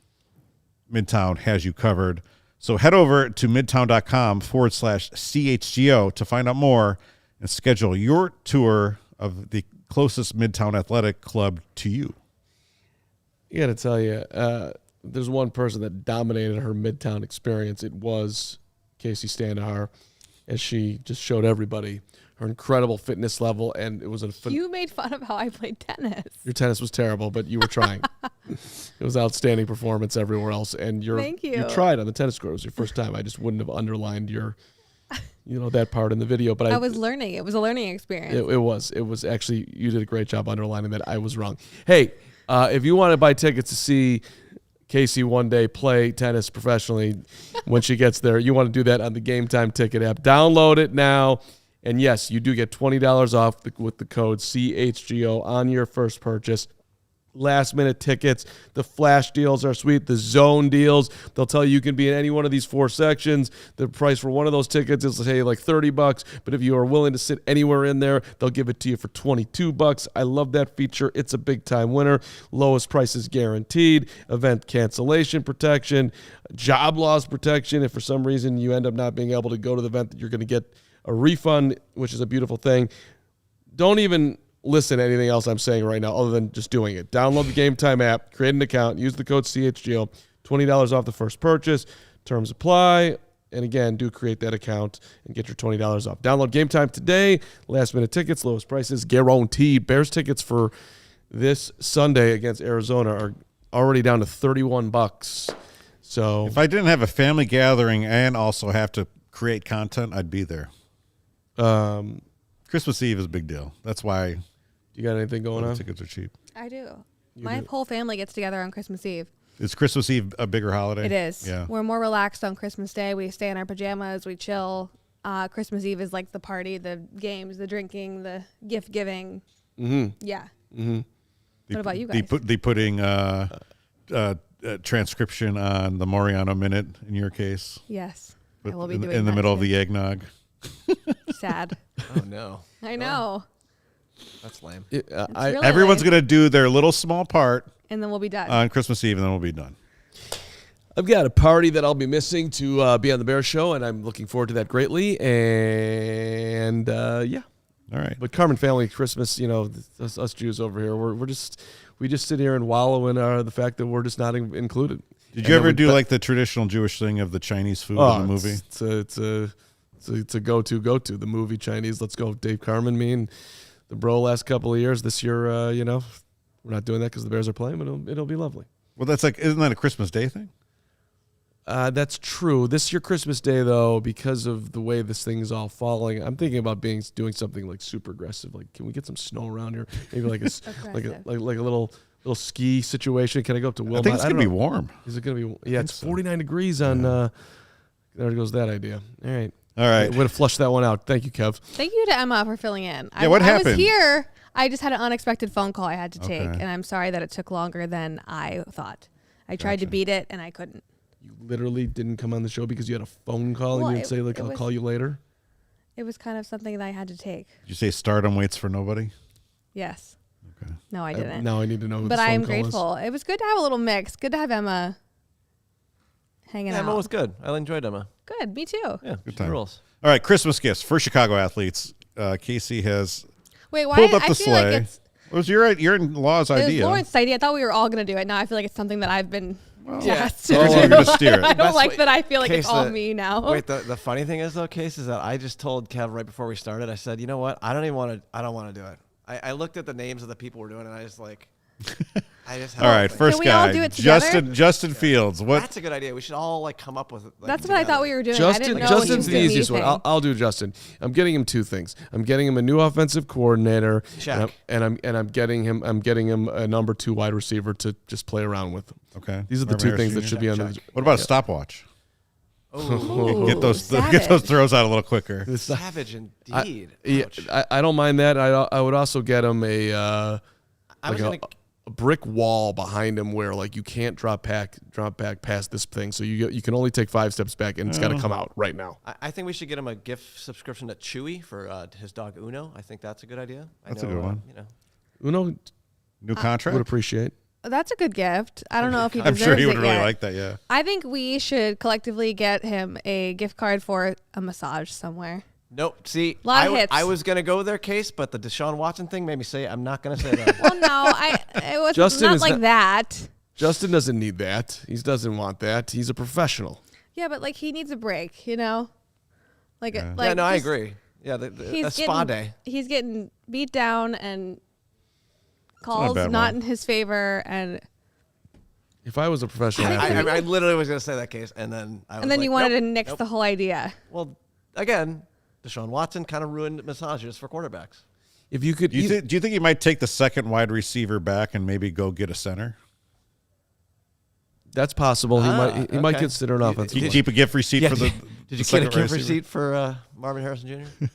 Speaker 1: Midtown has you covered. So head over to midtown.com/CHGO to find out more and schedule your tour of the closest Midtown athletic club to you.
Speaker 4: I got to tell you, there's one person that dominated her Midtown experience. It was Kacy Standohar, as she just showed everybody her incredible fitness level, and it was
Speaker 5: You made fun of how I played tennis.
Speaker 4: Your tennis was terrible, but you were trying. It was outstanding performance everywhere else, and
Speaker 5: Thank you.
Speaker 4: You tried on the tennis court. It was your first time. I just wouldn't have underlined your, that part in the video. But
Speaker 5: I was learning. It was a learning experience.
Speaker 4: It was. It was actually, you did a great job underlining that. I was wrong. Hey, if you want to buy tickets to see Kacy one day play tennis professionally when she gets there, you want to do that on the Game Time Ticket app. Download it now. And yes, you do get $20 off with the code CHGO on your first purchase. Last minute tickets, the flash deals are sweet, the zone deals, they'll tell you can be in any one of these 4 sections. The price for one of those tickets is, say, like $30, but if you are willing to sit anywhere in there, they'll give it to you for $22. I love that feature. It's a big time winner. Lowest prices guaranteed, event cancellation protection, job loss protection. If for some reason you end up not being able to go to the event, you're going to get a refund, which is a beautiful thing. Don't even listen to anything else I'm saying right now other than just doing it. Download the Game Time app, create an account, use the code CHGO, $20 off the first purchase. Terms apply. And again, do create that account and get your $20 off. Download Game Time today. Last minute tickets, lowest prices guaranteed. Bears tickets for this Sunday against Arizona are already down to $31. So
Speaker 1: if I didn't have a family gathering and also have to create content, I'd be there. Christmas Eve is a big deal. That's why.
Speaker 4: You got anything going on?
Speaker 1: Tickets are cheap.
Speaker 5: I do. My whole family gets together on Christmas Eve.
Speaker 1: Is Christmas Eve a bigger holiday?
Speaker 5: It is.
Speaker 1: Yeah.
Speaker 5: We're more relaxed on Christmas Day. We stay in our pajamas. We chill. Christmas Eve is like the party, the games, the drinking, the gift giving.
Speaker 4: Mm-hmm.
Speaker 5: Yeah.
Speaker 4: Mm-hmm.
Speaker 5: What about you guys?
Speaker 1: They putting transcription on the Moriano Minute in your case.
Speaker 5: Yes.
Speaker 1: But
Speaker 5: I will be doing
Speaker 1: in the
Speaker 5: that
Speaker 1: middle of
Speaker 5: too.
Speaker 1: the eggnog.
Speaker 5: Sad.
Speaker 6: Oh, no.
Speaker 5: I know.
Speaker 6: That's lame.
Speaker 5: Really
Speaker 1: Everyone's
Speaker 5: lame.
Speaker 1: going to do their little small part
Speaker 5: And then we'll be done.
Speaker 1: on Christmas Eve, and then we'll be done.
Speaker 4: I've got a party that I'll be missing to be on the Bear Show, and I'm looking forward to that greatly. And yeah.
Speaker 1: All right.
Speaker 4: But Carman family Christmas, us Jews over here, we just sit here and wallow in the fact that we're just not included.
Speaker 1: Did you ever do like the traditional Jewish thing of the Chinese food in the movie?
Speaker 4: It's a go-to. The movie Chinese. Let's go, Dave Carman, me and the bro last couple of years. This year, we're not doing that because the Bears are playing, but it'll be lovely.
Speaker 1: Well, isn't that a Christmas Day thing?
Speaker 4: That's true. This year, Christmas Day, though, because of the way this thing's all falling, I'm thinking about doing something like super aggressive. Like, can we get some snow around here? Maybe like a little ski situation. Can I go up to Wilmot?
Speaker 1: I think it's gonna be warm.
Speaker 4: Is it gonna be? Yeah, it's 49 degrees on. There goes that idea. All right. Way to flush that one out. Thank you, Kev.
Speaker 5: Thank you to Emma for filling in.
Speaker 1: Yeah, what happened?
Speaker 5: I was here. I just had an unexpected phone call I had to take,
Speaker 1: Okay.
Speaker 5: and I'm sorry that it took longer than I thought. I tried to beat it, and I couldn't.
Speaker 4: You literally didn't come on the show because you had a phone call and you didn't say, I'll call you later?
Speaker 5: It was kind of something that I had to take.
Speaker 1: Did you say stardom waits for nobody?
Speaker 5: Yes.
Speaker 1: Okay.
Speaker 5: No, I didn't.
Speaker 4: Now I need to know who
Speaker 5: But
Speaker 4: this
Speaker 5: I
Speaker 4: phone
Speaker 5: am
Speaker 4: call is.
Speaker 5: grateful. It was good to have a little mix. Good to have Emma hanging out.
Speaker 6: Emma was good. I enjoyed Emma.
Speaker 5: Good. Me too.
Speaker 6: Yeah,
Speaker 1: Good
Speaker 6: she
Speaker 1: time.
Speaker 6: rules.
Speaker 1: All right, Christmas gifts for Chicago athletes. Kacy has
Speaker 5: Wait, why?
Speaker 1: pulled up
Speaker 5: I
Speaker 1: the
Speaker 5: feel like
Speaker 1: sleigh.
Speaker 5: it's
Speaker 1: It was your in-law's
Speaker 5: it was
Speaker 1: idea.
Speaker 5: Lauren's idea. I thought we were all going to do it. Now I feel like it's something that I've been tasked to
Speaker 1: You're
Speaker 5: do.
Speaker 1: going to steer
Speaker 5: I
Speaker 1: it.
Speaker 5: don't like that. I feel like
Speaker 6: Case
Speaker 5: it's all
Speaker 6: the-
Speaker 5: me now.
Speaker 6: Wait, the funny thing is, though, Case, is that I just told Kev right before we started, I said, you know what? I don't want to do it. I looked at the names of the people we're doing, and I just
Speaker 1: All right, first
Speaker 5: Can we
Speaker 1: guy,
Speaker 5: all do it together?
Speaker 1: Justin Fields. What?
Speaker 6: That's a good idea. We should all like come up with. Like,
Speaker 5: That's what I thought we were doing. I
Speaker 3: Justin,
Speaker 5: didn't know
Speaker 3: Justin's
Speaker 5: he
Speaker 3: the
Speaker 5: was doing
Speaker 3: easiest one.
Speaker 5: anything.
Speaker 3: I'll do Justin. I'm getting him two things. I'm getting him a new offensive coordinator,
Speaker 6: Check.
Speaker 3: and I'm getting him a number 2 wide receiver to just play around with.
Speaker 1: Okay,
Speaker 3: These are the
Speaker 1: Marvin
Speaker 3: two things
Speaker 1: Harrison
Speaker 3: that should
Speaker 1: Jr.?
Speaker 3: be on the.
Speaker 1: What about a stopwatch?
Speaker 5: Ooh,
Speaker 1: Get those
Speaker 5: savage.
Speaker 1: throws out a little quicker.
Speaker 6: Savage indeed.
Speaker 3: Yeah,
Speaker 6: Ouch.
Speaker 3: I don't mind that. I would also get him
Speaker 6: I was gonna.
Speaker 3: a brick wall behind him where like you can't drop back past this thing. So you can only take 5 steps back, and it's got to come out right now.
Speaker 6: I think we should get him a gift subscription to Chewy for his dog Uno. I think that's a good idea.
Speaker 1: That's a good one.
Speaker 6: You know,
Speaker 3: Uno
Speaker 1: New contract.
Speaker 3: would appreciate.
Speaker 5: That's a good gift. I don't know if he
Speaker 1: I'm
Speaker 5: deserves
Speaker 1: sure he would
Speaker 5: it
Speaker 1: really
Speaker 5: yet.
Speaker 1: like that. Yeah.
Speaker 5: I think we should collectively get him a gift card for a massage somewhere.
Speaker 6: nope. See,
Speaker 5: Lot of hits.
Speaker 6: I was gonna go there, Case, but the Deshaun Watson thing made me say I'm not gonna say that.
Speaker 5: Well, no, it was
Speaker 3: Justin
Speaker 5: not
Speaker 3: is
Speaker 5: like
Speaker 3: not-
Speaker 5: that.
Speaker 3: Justin doesn't need that. He doesn't want that. He's a professional.
Speaker 5: Yeah, but like he needs a break, you know? Like,
Speaker 1: Yeah.
Speaker 5: like
Speaker 6: yeah, no, I
Speaker 5: just-
Speaker 6: agree. Yeah, the
Speaker 5: He's
Speaker 6: spa
Speaker 5: getting,
Speaker 6: day.
Speaker 5: He's getting beat down and calls
Speaker 1: bad
Speaker 5: not
Speaker 1: one.
Speaker 5: in his favor, and
Speaker 3: If I was a professional,
Speaker 6: I literally was gonna say that, Case, and then I was
Speaker 5: then
Speaker 6: like,
Speaker 5: you wanted
Speaker 6: nope,
Speaker 5: to nix
Speaker 6: nope.
Speaker 5: the whole idea.
Speaker 6: Well, again, Deshaun Watson kind of ruined massages for quarterbacks.
Speaker 3: if you could,
Speaker 1: Do you think he might take the second wide receiver back and maybe go get a center?
Speaker 3: that's possible. He might
Speaker 6: okay.
Speaker 3: consider an offensive.
Speaker 1: You
Speaker 3: line.
Speaker 1: keep a gift receipt for the.
Speaker 6: Did you
Speaker 1: the
Speaker 6: get a
Speaker 1: second wide
Speaker 6: gift
Speaker 1: receiver?
Speaker 6: receipt for Marvin Harrison Jr.?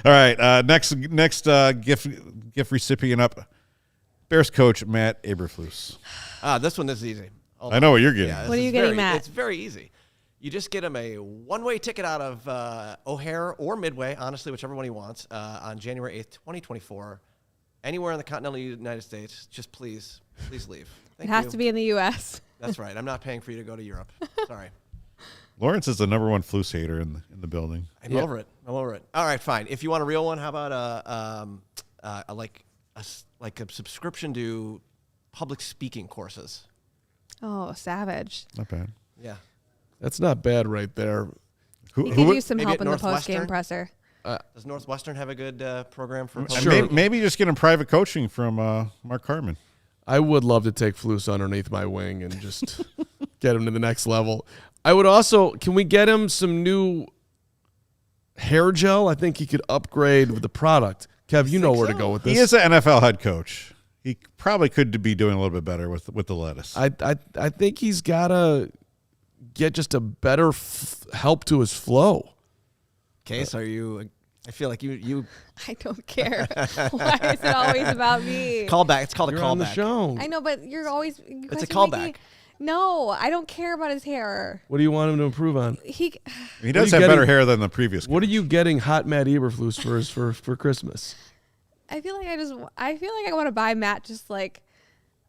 Speaker 1: All right. Next gift recipient up. Bears coach Matt Eberflus.
Speaker 6: This one is easy. Hold
Speaker 1: I
Speaker 6: on.
Speaker 1: know what you're getting.
Speaker 6: Yeah,
Speaker 5: What
Speaker 6: this
Speaker 5: are you
Speaker 6: is
Speaker 5: getting,
Speaker 6: very-
Speaker 5: Matt?
Speaker 6: It's very easy. You just get him a one-way ticket out of O'Hare or Midway, honestly, whichever one he wants, on January 8th, 2024. Anywhere in the continental United States, just please leave. Thank
Speaker 5: It has
Speaker 6: you.
Speaker 5: to be in the U.S.
Speaker 6: That's right. I'm not paying for you to go to Europe. Sorry.
Speaker 1: Lawrence is the number one Flus hater in the building.
Speaker 6: I'm over it. All right, fine. If you want a real one, how about a subscription to public speaking courses?
Speaker 5: Oh, savage.
Speaker 1: Not bad.
Speaker 6: Yeah.
Speaker 3: That's not bad right there.
Speaker 1: Who,
Speaker 5: He
Speaker 1: who
Speaker 5: could
Speaker 1: would-
Speaker 5: use some
Speaker 6: maybe
Speaker 5: help
Speaker 6: at
Speaker 5: in the post-game
Speaker 6: Northwestern?
Speaker 5: presser.
Speaker 6: Does Northwestern have a good program for?
Speaker 3: Sure.
Speaker 1: maybe just get him private coaching from Mark Carman.
Speaker 3: I would love to take Flus underneath my wing and just get him to the next level. I would also, can we get him some new hair gel? I think he could upgrade with the product. Kev, you know where to go with this.
Speaker 1: He is an NFL head coach. He probably could be doing a little bit better with the lettuce.
Speaker 3: I think he's got to get just a better help to his flow.
Speaker 6: Case, are you? I feel like you
Speaker 5: I don't care. Why is it always about me?
Speaker 6: call back. It's called
Speaker 3: You're
Speaker 6: a
Speaker 3: on the
Speaker 6: callback.
Speaker 3: show.
Speaker 5: I know, but you're always. You
Speaker 6: It's a
Speaker 5: guys are
Speaker 6: callback.
Speaker 5: making- No, I don't care about his hair.
Speaker 3: What do you want him to improve on?
Speaker 5: He.
Speaker 1: He does
Speaker 3: you
Speaker 1: have better
Speaker 3: getting-
Speaker 1: hair than the previous.
Speaker 3: What are you getting Hot Matt Eberflus for Christmas?
Speaker 5: I feel like I want to buy Matt just like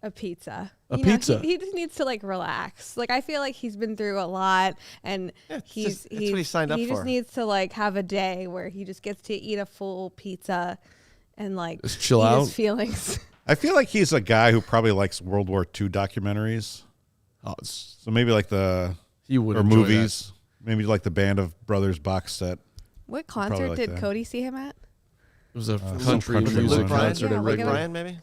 Speaker 5: a pizza.
Speaker 3: A
Speaker 5: You know,
Speaker 3: pizza?
Speaker 5: he just needs to like relax. Like I feel like he's been through a lot, and
Speaker 6: it's
Speaker 5: he's
Speaker 6: just- it's what he signed up
Speaker 5: He just
Speaker 6: for.
Speaker 5: needs to like have a day where he just gets to eat a full pizza, and like
Speaker 3: Just chill
Speaker 5: eat
Speaker 3: out?
Speaker 5: his feelings.
Speaker 1: I feel like he's a guy who probably likes World War II documentaries.
Speaker 3: Oh,
Speaker 1: So maybe like
Speaker 3: he would
Speaker 1: or
Speaker 3: enjoy
Speaker 1: movies. Maybe like the Band of Brothers box set.
Speaker 5: What
Speaker 1: Probably
Speaker 5: concert
Speaker 1: like
Speaker 5: did
Speaker 1: that.
Speaker 5: Cody see him at?
Speaker 3: that. It was a
Speaker 1: some
Speaker 3: country
Speaker 1: country
Speaker 3: music
Speaker 1: one.
Speaker 3: concert
Speaker 5: Yeah,
Speaker 3: at
Speaker 5: like
Speaker 3: Wrigley.
Speaker 6: Brian, maybe.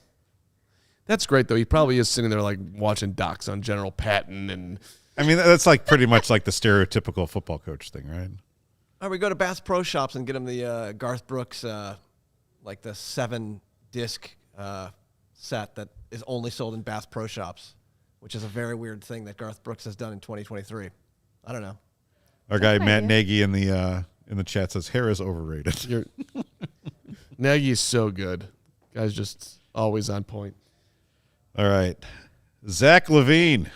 Speaker 3: That's great though. He probably is sitting there like watching docs on General Patton and
Speaker 1: I mean, that's like pretty much like the stereotypical football coach thing, right?
Speaker 6: Or we go to Bass Pro Shops and get him the Garth Brooks, like the 7-disc set that is only sold in Bass Pro Shops, which is a very weird thing that Garth Brooks has done in 2023. I don't know.
Speaker 1: Our guy
Speaker 5: an
Speaker 1: Matt
Speaker 5: idea.
Speaker 1: Nagy in the chat says hair is overrated.
Speaker 3: you're Nagy is so good. Guy's just always on point.
Speaker 1: All right, Zach Levine.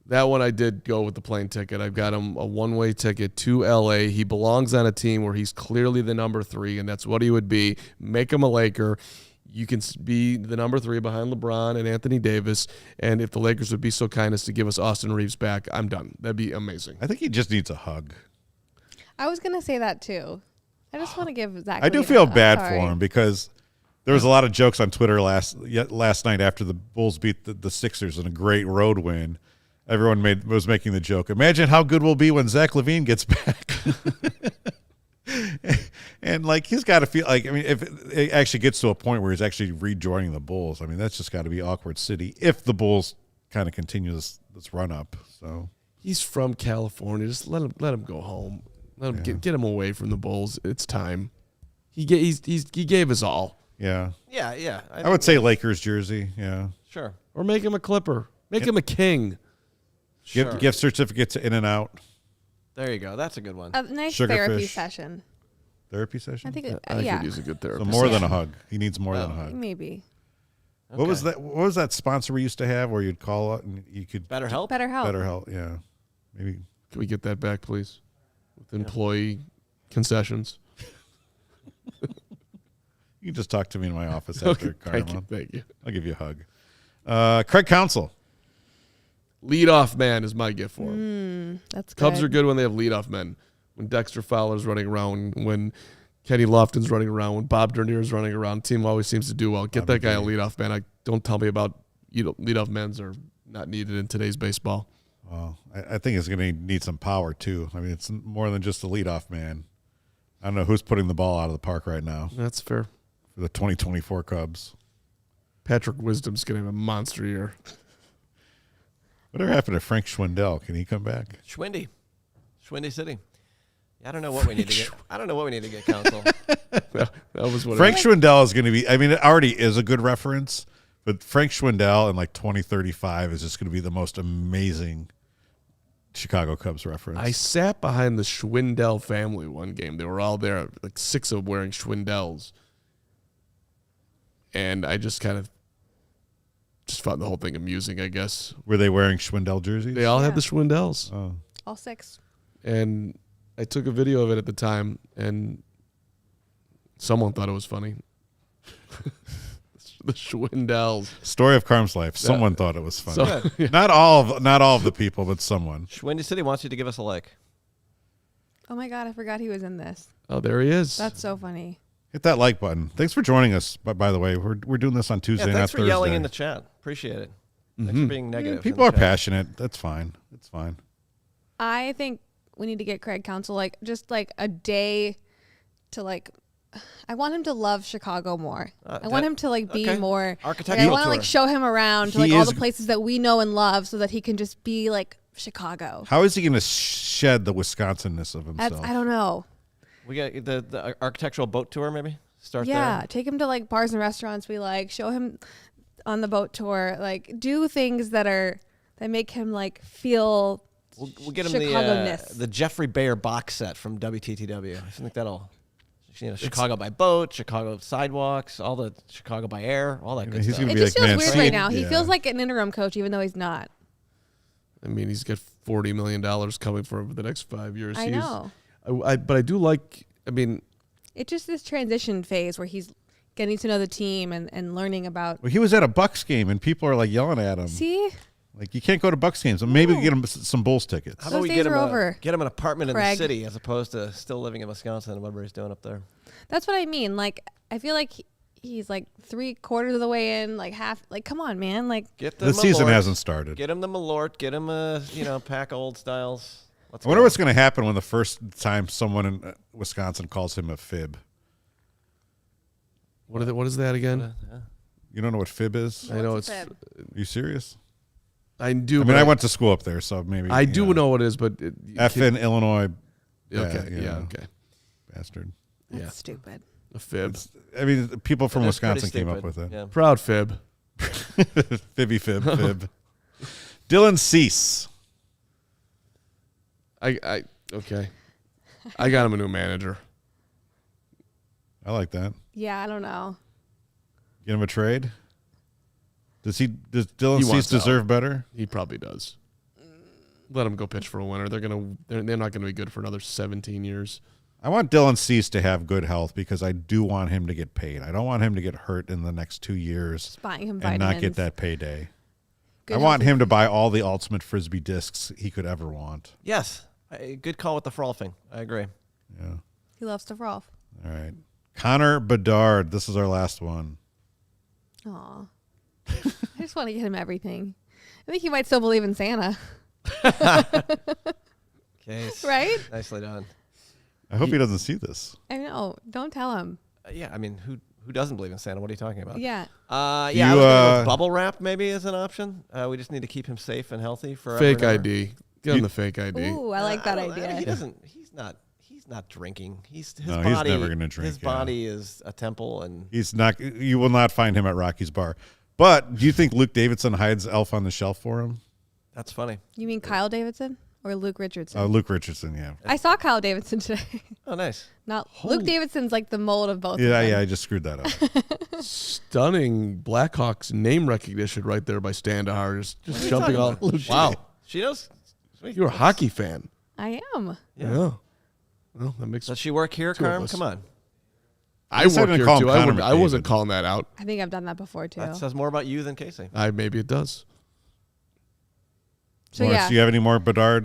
Speaker 3: That one I did go with the plane ticket. I've got him a one-way ticket to LA. He belongs on a team where he's clearly the number 3, and that's what he would be. Make him a Laker. You can be the number 3 behind LeBron and Anthony Davis. And if the Lakers would be so kind as to give us Austin Reeves back, I'm done. That'd be amazing.
Speaker 1: I think he just needs a hug.
Speaker 5: I was gonna say that too. I just want to give Zach.
Speaker 1: I do
Speaker 5: Levine
Speaker 1: feel
Speaker 5: a-
Speaker 1: bad
Speaker 5: sorry.
Speaker 1: for him because there was a lot of jokes on Twitter last night after the Bulls beat the Sixers in a great road win. Everyone was making the joke. Imagine how good we'll be when Zach Levine gets back. And like he's got to feel like, I mean, if it actually gets to a point where he's actually rejoining the Bulls, I mean, that's just got to be awkward city if the Bulls kind of continue this run up. So
Speaker 4: He's from California. Just let him go home. Let him get him away from the Bulls. It's time. He gave his all.
Speaker 1: yeah,
Speaker 6: Yeah.
Speaker 1: I would say Lakers jersey. Yeah,
Speaker 6: Sure.
Speaker 4: Or make him a Clipper. Make him a King.
Speaker 6: Sure.
Speaker 1: gift certificate to In-N-Out
Speaker 6: There you go. That's a good one.
Speaker 5: A nice
Speaker 1: Sugar
Speaker 5: therapy
Speaker 1: fish.
Speaker 5: session.
Speaker 1: therapy session.
Speaker 5: I think.
Speaker 4: I
Speaker 5: Yeah.
Speaker 4: could use a good
Speaker 1: So
Speaker 4: therapist.
Speaker 1: more than a hug. He needs more than a hug.
Speaker 5: Maybe.
Speaker 1: What was that? What was that sponsor we used to have where you'd call up and you could
Speaker 6: Better help?
Speaker 5: Better help.
Speaker 1: Better help? Yeah, maybe.
Speaker 4: Can we get that back, please? With employee concessions.
Speaker 1: You can just talk to me in my office after Carman.
Speaker 4: Thank you.
Speaker 1: I'll give you a hug. Craig Counsell.
Speaker 4: Leadoff man is my gift for him.
Speaker 5: That's good.
Speaker 4: Cubs are good when they have leadoff men. When Dexter Fowler's running around, when Kenny Lofton's running around, when Bob Dernier's running around, team always seems to do well. Get that guy a leadoff man. Don't tell me about leadoff men's are not needed in today's baseball.
Speaker 1: Well, I think it's going to need some power too. I mean, it's more than just a leadoff man. I don't know who's putting the ball out of the park right now
Speaker 4: That's fair.
Speaker 1: for the 2024 Cubs.
Speaker 4: Patrick Wisdom's getting a monster year.
Speaker 1: Whatever happened to Frank Schwindel? Can he come back?
Speaker 6: Schwindy City. I don't know what we need to get. I don't know what we need to get, Counsell.
Speaker 4: That was what
Speaker 1: Frank Schwindel is going to be. I mean, it already is a good reference, but Frank Schwindel in like 2035 is just going to be the most amazing Chicago Cubs reference.
Speaker 4: I sat behind the Schwindel family one game. They were all there, like 6 of them wearing Schwindels. And I just kind of found the whole thing amusing, I guess.
Speaker 1: Were they wearing Schwindel jerseys?
Speaker 4: They all
Speaker 5: Yeah.
Speaker 4: had the Schwindels.
Speaker 1: Oh.
Speaker 5: All 6.
Speaker 4: And I took a video of it at the time, and someone thought it was funny. The Schwindels.
Speaker 1: Story of Carm's life. Someone thought it was funny.
Speaker 4: So,
Speaker 1: Not all of the people, but someone.
Speaker 6: Schwindy City wants you to give us a like.
Speaker 5: Oh my God, I forgot he was in this.
Speaker 4: oh, there he is.
Speaker 5: That's so funny.
Speaker 1: Hit that like button. Thanks for joining us. By the way, we're doing this on Tuesday,
Speaker 6: Yeah,
Speaker 1: not
Speaker 6: thanks for
Speaker 1: Thursday.
Speaker 6: yelling in the chat. Appreciate it. Thanks for being negative.
Speaker 1: People
Speaker 6: in
Speaker 1: are
Speaker 6: the chat.
Speaker 1: passionate. That's fine. It's fine.
Speaker 5: I think we need to get Craig Counsell just a day to I want him to love Chicago more. I want him to be
Speaker 6: okay.
Speaker 5: more.
Speaker 6: Architectural
Speaker 5: I want to
Speaker 6: tour.
Speaker 5: show him around to
Speaker 1: He
Speaker 5: all
Speaker 1: is-
Speaker 5: the places that we know and love, so that he can just be like Chicago.
Speaker 1: How is he going to shed the Wisconsin-ness of himself?
Speaker 5: I don't know.
Speaker 6: We got the architectural boat tour, maybe? Start
Speaker 5: Yeah,
Speaker 6: there.
Speaker 5: take him to bars and restaurants we like. Show him on the boat tour. Do things that make him feel.
Speaker 6: We'll get him
Speaker 5: Chicago-ness.
Speaker 6: the Jeffrey Bayer box set from WTTW. I think that'll, Chicago by boat, Chicago sidewalks, all the Chicago by air, all that good
Speaker 1: He's
Speaker 6: stuff.
Speaker 1: gonna
Speaker 5: It
Speaker 1: be
Speaker 5: just
Speaker 1: like
Speaker 5: feels weird right
Speaker 1: Mancini.
Speaker 5: now. He
Speaker 1: Yeah.
Speaker 5: feels like an interim coach, even though he's not.
Speaker 4: I mean, he's got $40 million coming for him for the next 5 years.
Speaker 5: I know.
Speaker 4: But I do like, I mean,
Speaker 5: It's just this transition phase where he's getting to know the team and learning about.
Speaker 1: Well, he was at a Bucks game, and people are yelling at him.
Speaker 5: See,
Speaker 1: Like, you can't go to Bucks games. So maybe we get him some Bulls tickets.
Speaker 6: How
Speaker 5: Those
Speaker 6: about we
Speaker 5: days
Speaker 6: get him,
Speaker 5: are over,
Speaker 6: get him an apartment in the
Speaker 5: Craig.
Speaker 6: city as opposed to still living in Wisconsin and whatever he's doing up there?
Speaker 5: that's what I mean. I feel like he's 3/4 of the way in, half. Come on, man.
Speaker 6: Get
Speaker 1: The season
Speaker 6: Malort.
Speaker 1: hasn't started.
Speaker 6: Get him the Malort. Get him a pack of Old Styles. Let's
Speaker 1: I wonder
Speaker 6: go.
Speaker 1: what's going to happen when the first time someone in Wisconsin calls him a fib.
Speaker 4: what is that again?
Speaker 1: You don't know what fib is?
Speaker 4: I know
Speaker 5: What's
Speaker 4: it's.
Speaker 5: a fib?
Speaker 1: Are you serious?
Speaker 4: I do.
Speaker 1: I
Speaker 4: but
Speaker 1: mean, I went to school up there, so maybe.
Speaker 4: I do know what it is, but
Speaker 1: F in Illinois.
Speaker 4: Okay.
Speaker 1: you
Speaker 4: Yeah.
Speaker 1: know,
Speaker 4: Okay.
Speaker 1: Bastard.
Speaker 5: That's
Speaker 4: Yeah.
Speaker 5: stupid.
Speaker 4: A fib.
Speaker 1: I mean, people from
Speaker 6: That is pretty
Speaker 1: Wisconsin came up
Speaker 6: stupid.
Speaker 1: with it.
Speaker 6: Yeah.
Speaker 4: Proud fib.
Speaker 1: Fibby fib fib. Dylan Cease.
Speaker 4: Okay. I got him a new manager.
Speaker 1: I like that.
Speaker 5: Yeah, I don't know.
Speaker 1: Get him a trade. Does Dylan
Speaker 4: He
Speaker 1: Cease
Speaker 4: wants out.
Speaker 1: deserve better?
Speaker 4: He probably does. Let him go pitch for a winner. They're not gonna be good for another 17 years.
Speaker 1: I want Dylan Cease to have good health because I do want him to get paid. I don't want him to get hurt in the next 2 years
Speaker 5: Just buying him
Speaker 1: and
Speaker 5: vitamins.
Speaker 1: not get that payday.
Speaker 5: Good
Speaker 1: I want
Speaker 5: healthy-
Speaker 1: him to buy all the ultimate Frisbee discs he could ever want.
Speaker 6: Yes. Good call with the frolfing. I agree.
Speaker 1: Yeah.
Speaker 5: He loves to froth.
Speaker 1: All right. Connor Bedard. This is our last one.
Speaker 5: Aw. I just want to get him everything. I think he might still believe in Santa.
Speaker 6: Case.
Speaker 5: Right?
Speaker 6: Nicely done.
Speaker 1: I hope he doesn't see this.
Speaker 5: I know. Don't tell him.
Speaker 6: Yeah, I mean, who doesn't believe in Santa? What are you talking about?
Speaker 5: Yeah.
Speaker 6: I
Speaker 1: You,
Speaker 6: was thinking bubble wrap maybe is an option. We just need to keep him safe and healthy forever.
Speaker 4: Fake
Speaker 6: and ever.
Speaker 4: ID. Give him the fake ID.
Speaker 5: Ooh, I like that
Speaker 6: I don't-
Speaker 5: idea.
Speaker 6: He doesn't. He's not drinking. His
Speaker 1: No, he's
Speaker 6: body.
Speaker 1: never gonna drink,
Speaker 6: His body is a temple, and
Speaker 1: He's not. You will not find him at Rocky's bar. But do you think Luke Davidson hides Elf on the Shelf for him?
Speaker 6: that's funny.
Speaker 5: You mean Kyle Davidson or Luke Richardson?
Speaker 1: Luke Richardson, yeah.
Speaker 5: I saw Kyle Davidson today.
Speaker 6: Oh, nice.
Speaker 5: Not Luke Davidson's like the mold of both. of
Speaker 1: Yeah,
Speaker 5: them.
Speaker 1: yeah. I just screwed that up.
Speaker 4: Stunning Blackhawks name recognition right there by Standohar. Just jumping all. Wow.
Speaker 6: She knows.
Speaker 4: You're a hockey fan.
Speaker 5: I am.
Speaker 4: Yeah. Well, that makes
Speaker 6: Does she work here,
Speaker 4: Two of
Speaker 6: Carm?
Speaker 4: us.
Speaker 6: Come on.
Speaker 4: I
Speaker 1: At least I
Speaker 4: work
Speaker 1: didn't
Speaker 4: here
Speaker 1: call him
Speaker 4: too.
Speaker 1: Connor
Speaker 4: I wasn't
Speaker 1: McDavid.
Speaker 4: calling that out.
Speaker 5: I think I've done that before too.
Speaker 6: That says more about you than Kacy.
Speaker 4: Maybe it does.
Speaker 5: So
Speaker 1: Lawrence,
Speaker 5: yeah.
Speaker 1: do you have any more Bedard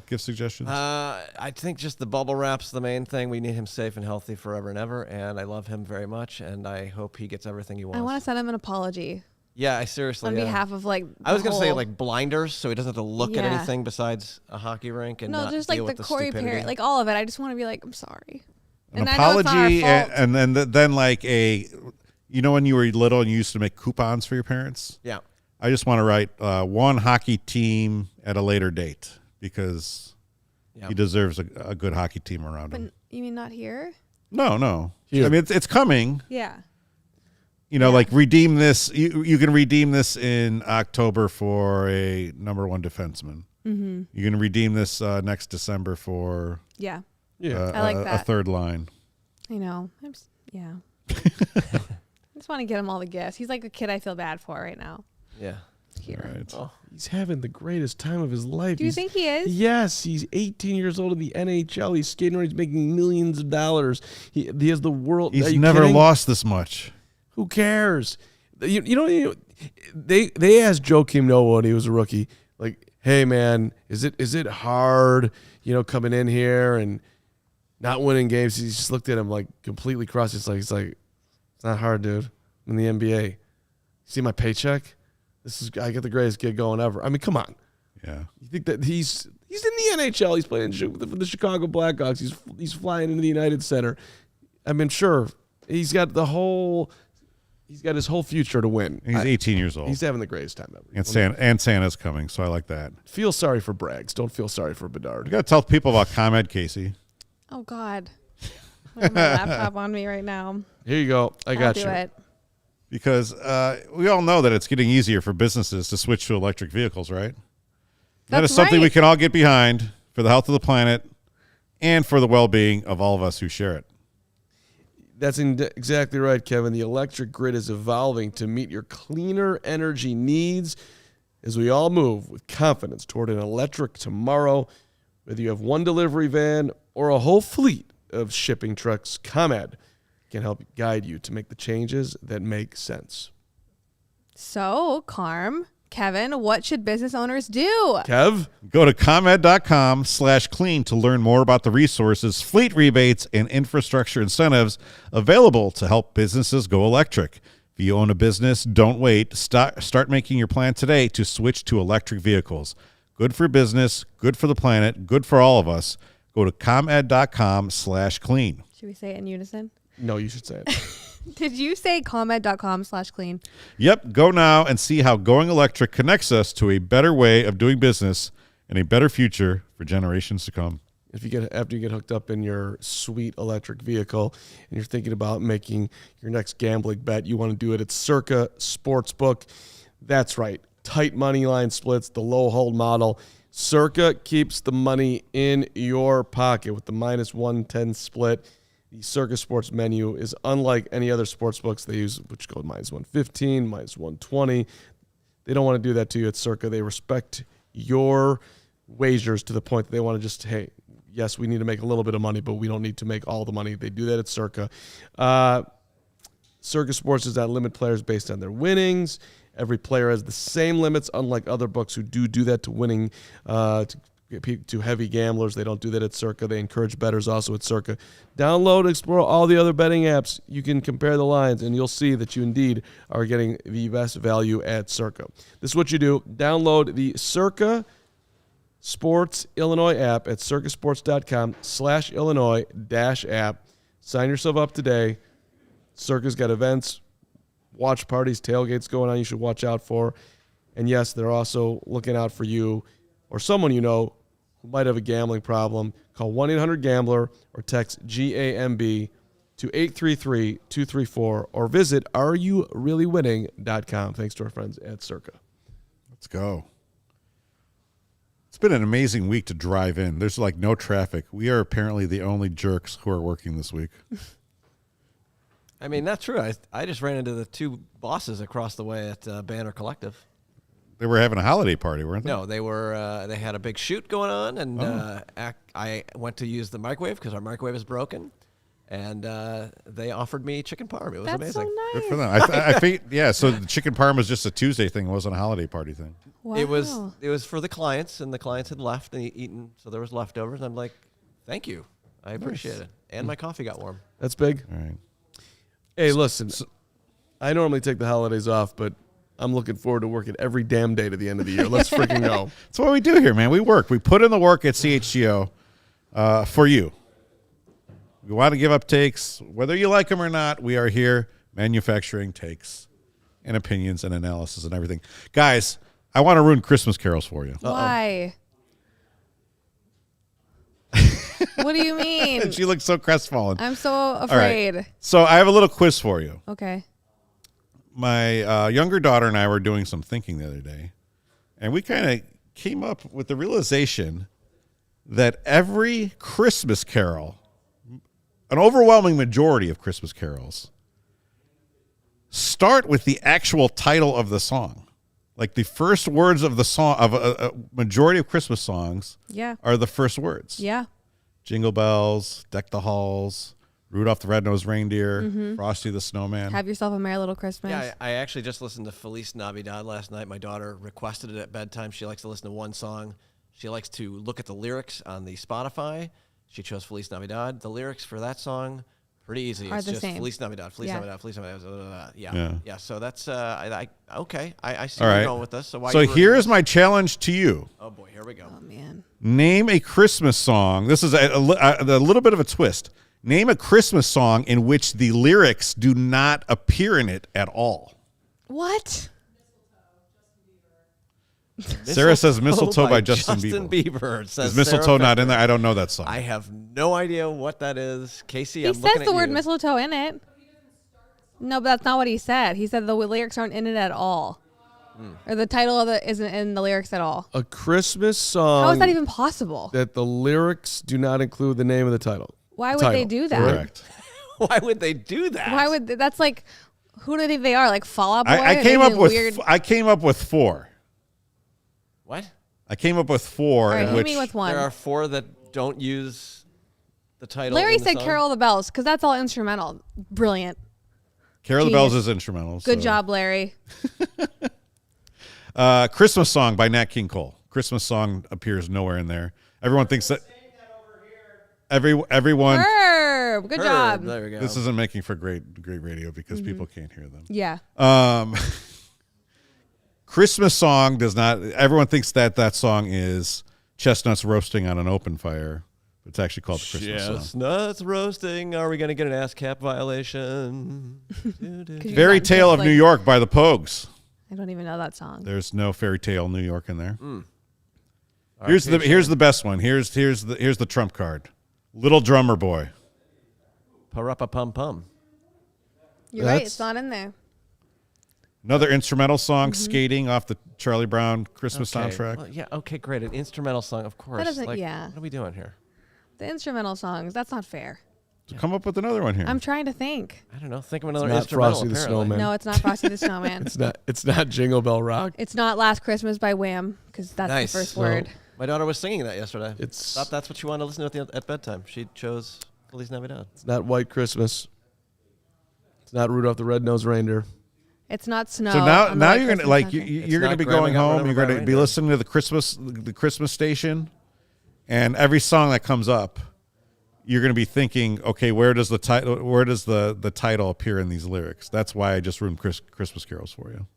Speaker 1: gift suggestions?
Speaker 6: I think just the bubble wrap's the main thing. We need him safe and healthy forever and ever, and I love him very much, and I hope he gets everything he wants.
Speaker 5: I want to send him an apology
Speaker 6: Yeah, I seriously.
Speaker 5: on behalf of like.
Speaker 6: I was
Speaker 5: the
Speaker 6: gonna say
Speaker 5: whole-
Speaker 6: like blinders, so he doesn't have to look at
Speaker 5: Yeah.
Speaker 6: anything besides a hockey rink and
Speaker 5: no,
Speaker 6: not
Speaker 5: just
Speaker 6: deal
Speaker 5: like
Speaker 6: with
Speaker 5: the
Speaker 6: the
Speaker 5: Corey
Speaker 6: stupidity.
Speaker 5: Perry, like all of it. I just want to be like, I'm sorry.
Speaker 1: An
Speaker 5: And I know it's not our
Speaker 1: apology,
Speaker 5: fault.
Speaker 1: and then like when you were little and you used to make coupons for your parents.
Speaker 6: Yeah.
Speaker 1: I just want to write one hockey team at a later date because
Speaker 6: Yeah.
Speaker 1: he deserves a good hockey team around
Speaker 5: But
Speaker 1: him.
Speaker 5: you mean not here?
Speaker 1: No.
Speaker 4: Here.
Speaker 1: I mean, it's coming.
Speaker 5: Yeah.
Speaker 1: Like redeem this. You can redeem this in October for a number one defenseman. Mm-hmm. You can redeem this next December for
Speaker 5: Yeah.
Speaker 4: Yeah.
Speaker 5: I like
Speaker 1: a
Speaker 5: that.
Speaker 1: third line.
Speaker 5: I know. Yeah. I just want to get him all the gifts. He's like a kid I feel bad for right now.
Speaker 6: Yeah.
Speaker 5: Here.
Speaker 1: Right.
Speaker 6: Oh.
Speaker 4: He's having the greatest time of his life.
Speaker 5: Do you think he is?
Speaker 4: Yes, he's 18 years old in the NHL. He's skating around. He's making millions of dollars. He has the world. Are
Speaker 1: He's
Speaker 4: you
Speaker 1: never
Speaker 4: kidding?
Speaker 1: lost this much.
Speaker 4: Who cares? They asked Joakim Noah when he was a rookie, like, hey man, is it hard, coming in here and not winning games? He just looked at him like completely crossed. He's like, it's not hard, dude. I'm in the NBA. See my paycheck? I get the greatest gig going ever. I mean, come on.
Speaker 1: Yeah.
Speaker 4: You think that he's in the NHL? He's playing for the Chicago Blackhawks. He's flying into the United Center. I mean, sure, he's got his whole future to win.
Speaker 1: He's 18 years old.
Speaker 4: He's having the greatest time ever.
Speaker 1: And Santa's coming, so I like that.
Speaker 4: Feel sorry for Braggs. Don't feel sorry for
Speaker 1: You
Speaker 4: Bedard.
Speaker 1: got to tell people about ComEd, Casey.
Speaker 5: Oh God. I have my laptop on me right now.
Speaker 4: Here you go. I got
Speaker 5: I'll
Speaker 4: you.
Speaker 5: do it.
Speaker 1: Because we all know that it's getting easier for businesses to switch to electric vehicles, right? That
Speaker 5: That's
Speaker 1: is something we
Speaker 5: right.
Speaker 1: can all get behind for the health of the planet and for the well-being of all of us who share it.
Speaker 4: That's exactly right, Kevin. The electric grid is evolving to meet your cleaner energy needs as we all move with confidence toward an electric tomorrow. Whether you have one delivery van or a whole fleet of shipping trucks, ComEd can help guide you to make the changes that make sense.
Speaker 5: So, Carm, Kevin, what should business owners do?
Speaker 4: Kev?
Speaker 1: Go to ComEd.com/clean to learn more about the resources, fleet rebates, and infrastructure incentives available to help businesses go electric. If you own a business, don't wait. Start making your plan today to switch to electric vehicles. Good for business, good for the planet, good for all of us. Go to ComEd.com/clean.
Speaker 5: Should we say it in unison?
Speaker 4: No, you should say it.
Speaker 5: Did you say ComEd.com/clean?
Speaker 1: Yep, go now and see how going electric connects us to a better way of doing business and a better future for generations to come.
Speaker 4: After you get hooked up in your sweet electric vehicle and you're thinking about making your next gambling bet, you want to do it at Circa Sportsbook. That's right. Tight money line splits, the low hold model. Circa keeps the money in your pocket with the -110 split. The Circa Sports menu is unlike any other sports books they use, which go -115, -120. They don't want to do that to you at Circa. They respect your wagers to the point that they want to just, hey, yes, we need to make a little bit of money, but we don't need to make all the money. They do that at Circa. Circa Sports does not limit players based on their winnings. Every player has the same limits, unlike other books who do that to winning, to heavy gamblers. They don't do that at Circa. They encourage bettors also at Circa. Download and explore all the other betting apps. You can compare the lines, and you'll see that you indeed are getting the best value at Circa. This is what you do. Download the Circa
Speaker 3: Sports Illinois app at circusports.com/Illinois-app. Sign yourself up today. Circus got events, watch parties, tailgates going on you should watch out for. And yes, they're also looking out for you or someone you know who might have a gambling problem. Call 1-800-GAMBLER or text GAMB to 833-234 or visit areyoureallywinning.com. Thanks to our friends at Circa.
Speaker 1: Let's go. It's been an amazing week to drive in. There's like no traffic. We are apparently the only jerks who are working this week.
Speaker 6: I mean, that's true. I just ran into the two bosses across the way at Banner Collective.
Speaker 1: They were having a holiday party, weren't they?
Speaker 6: No, they were. They had a big shoot going on, and I went to use the microwave because our microwave is broken, and they offered me chicken parm. It was
Speaker 5: That's
Speaker 6: amazing.
Speaker 5: so nice.
Speaker 1: Good for them. I think, yeah, so the chicken parm was just a Tuesday thing. It wasn't a holiday party thing.
Speaker 5: Wow.
Speaker 6: It was for the clients, and the clients had left and eaten, so there was leftovers. And I'm like, thank you, I appreciate it, and my coffee got warm.
Speaker 3: That's big.
Speaker 1: All right.
Speaker 3: Hey, listen, I normally take the holidays off, but I'm looking forward to working every damn day to the end of the year. Let's freaking go.
Speaker 1: That's what we do here, man. We work. We put in the work at CHGO for you. We want to give up takes. Whether you like them or not, we are here manufacturing takes and opinions and analysis and everything. Guys, I want to ruin Christmas carols for you.
Speaker 5: Why? What do you mean?
Speaker 1: She looks so crestfallen.
Speaker 5: I'm so afraid.
Speaker 1: So I have a little quiz for you.
Speaker 5: Okay.
Speaker 1: My younger daughter and I were doing some thinking the other day, and we kind of came up with the realization that every Christmas carol, an overwhelming majority of Christmas carols, start with the actual title of the song. Like the first words of the song, of a majority of Christmas songs,
Speaker 5: Yeah.
Speaker 1: are the first words.
Speaker 5: Yeah.
Speaker 1: Jingle bells, deck the halls, Rudolph the Red-Nosed Reindeer, Frosty the Snowman.
Speaker 5: Have yourself a merry little Christmas.
Speaker 6: Yeah, I actually just listened to Feliz Navidad last night. My daughter requested it at bedtime. She likes to listen to one song. She likes to look at the lyrics on the Spotify. She chose Feliz Navidad. The lyrics for that song, pretty easy.
Speaker 5: Are
Speaker 6: It's
Speaker 5: the
Speaker 6: just
Speaker 5: same.
Speaker 6: Feliz Navidad, Feliz
Speaker 5: Yeah.
Speaker 6: Navidad, Feliz Navidad.
Speaker 1: Yeah.
Speaker 6: Yeah. So that's okay. I see
Speaker 1: All
Speaker 6: where
Speaker 1: right.
Speaker 6: you're going with this. So why?
Speaker 1: So
Speaker 6: you were-
Speaker 1: here's my challenge to you.
Speaker 6: Oh boy, here we go.
Speaker 5: Oh man.
Speaker 1: Name a Christmas song. This is a little bit of a twist. Name a Christmas song in which the lyrics do not appear in it at all.
Speaker 5: What?
Speaker 1: Sarah says Mistletoe by Justin
Speaker 6: Bieber. Says
Speaker 1: Is Mistletoe
Speaker 6: Sarah
Speaker 1: not in
Speaker 6: Becker.
Speaker 1: there? I don't know that song.
Speaker 6: I have no idea what that is. Kacy,
Speaker 5: He
Speaker 6: I'm
Speaker 5: says
Speaker 6: looking at
Speaker 5: the word
Speaker 6: you.
Speaker 5: mistletoe in it. No, but that's not what he said. He said the lyrics aren't in it at all. Or the title of it isn't in the lyrics at all.
Speaker 3: A Christmas song
Speaker 5: How is that even possible?
Speaker 3: that the lyrics do not include the name of the title.
Speaker 5: Why would they do that?
Speaker 1: Correct.
Speaker 6: Why would they do that?
Speaker 5: Why would that's like who do they think they are? Like Fall Out Boy?
Speaker 1: I
Speaker 5: Are
Speaker 1: came
Speaker 5: they
Speaker 1: up with
Speaker 5: weird.
Speaker 1: I came up with four.
Speaker 6: What?
Speaker 1: I came up with four.
Speaker 5: All right,
Speaker 1: in
Speaker 5: hit
Speaker 1: which
Speaker 5: me with one.
Speaker 6: There are four that don't use the title.
Speaker 5: Larry
Speaker 6: in the
Speaker 5: said
Speaker 6: song?
Speaker 5: Carol of the Bells because that's all instrumental. Brilliant.
Speaker 1: Carol of the Bells
Speaker 5: Genius.
Speaker 1: is instrumental.
Speaker 5: Good
Speaker 1: so.
Speaker 5: job, Larry.
Speaker 1: Christmas Song by Nat King Cole. Christmas Song appears nowhere in there. Everyone thinks that. Everyone.
Speaker 5: Herb. Good
Speaker 6: Herb,
Speaker 5: job.
Speaker 6: There we go.
Speaker 1: This isn't making for great radio because people can't hear them.
Speaker 5: Yeah.
Speaker 1: Christmas Song does not. Everyone thinks that song is chestnuts roasting on an open fire. It's actually called the Christmas Song.
Speaker 6: Chestnuts roasting. Are we going to get an ASCAP violation?
Speaker 1: Fairy Tale of New York by the Pogues.
Speaker 5: I don't even know that song.
Speaker 1: There's no Fairy Tale New York in there.
Speaker 6: All
Speaker 1: Here's
Speaker 6: right,
Speaker 1: the the best one. Here's the trump card. Little Drummer Boy.
Speaker 6: Pa-ra-pa-pum-pum.
Speaker 5: You're right.
Speaker 3: That's-
Speaker 5: It's not in there.
Speaker 1: Another instrumental song, Skating, off the Charlie Brown Christmas
Speaker 6: Okay.
Speaker 1: soundtrack.
Speaker 6: Well, yeah, okay, great. An instrumental song, of course.
Speaker 5: doesn't-
Speaker 6: Like,
Speaker 5: yeah.
Speaker 6: What are we doing here?
Speaker 5: The instrumental songs. That's not fair.
Speaker 1: So come up with another one here.
Speaker 5: I'm trying to think.
Speaker 6: I don't know. Think of another
Speaker 3: not
Speaker 6: instrumental.
Speaker 3: Frosty the
Speaker 6: apparently.
Speaker 3: Snowman.
Speaker 5: No, it's not Frosty the Snowman.
Speaker 3: It's not Jingle Bell Rock.
Speaker 5: It's not Last Christmas by Wham because that's
Speaker 6: Nice.
Speaker 5: the first
Speaker 6: So-
Speaker 5: word.
Speaker 6: My daughter was singing that yesterday.
Speaker 3: It's
Speaker 6: Thought that's what she wanted to listen to at bedtime. She chose Feliz Navidad.
Speaker 3: it's not White Christmas. It's not Rudolph the Red-Nosed Reindeer.
Speaker 5: It's not snow.
Speaker 1: so
Speaker 5: on
Speaker 1: now
Speaker 5: the
Speaker 1: now
Speaker 5: White
Speaker 1: you're gonna
Speaker 5: Christmas
Speaker 1: like
Speaker 5: soundtrack.
Speaker 1: you're gonna
Speaker 6: not
Speaker 1: be
Speaker 6: Grandma
Speaker 1: going
Speaker 6: Got Run
Speaker 1: home.
Speaker 6: Over
Speaker 1: You're
Speaker 6: by a
Speaker 1: gonna be
Speaker 6: Reindeer.
Speaker 1: listening to the Christmas station, and every song that comes up, you're gonna be thinking, okay, where does the title appear in these lyrics? That's why I just ruined Christmas carols for you.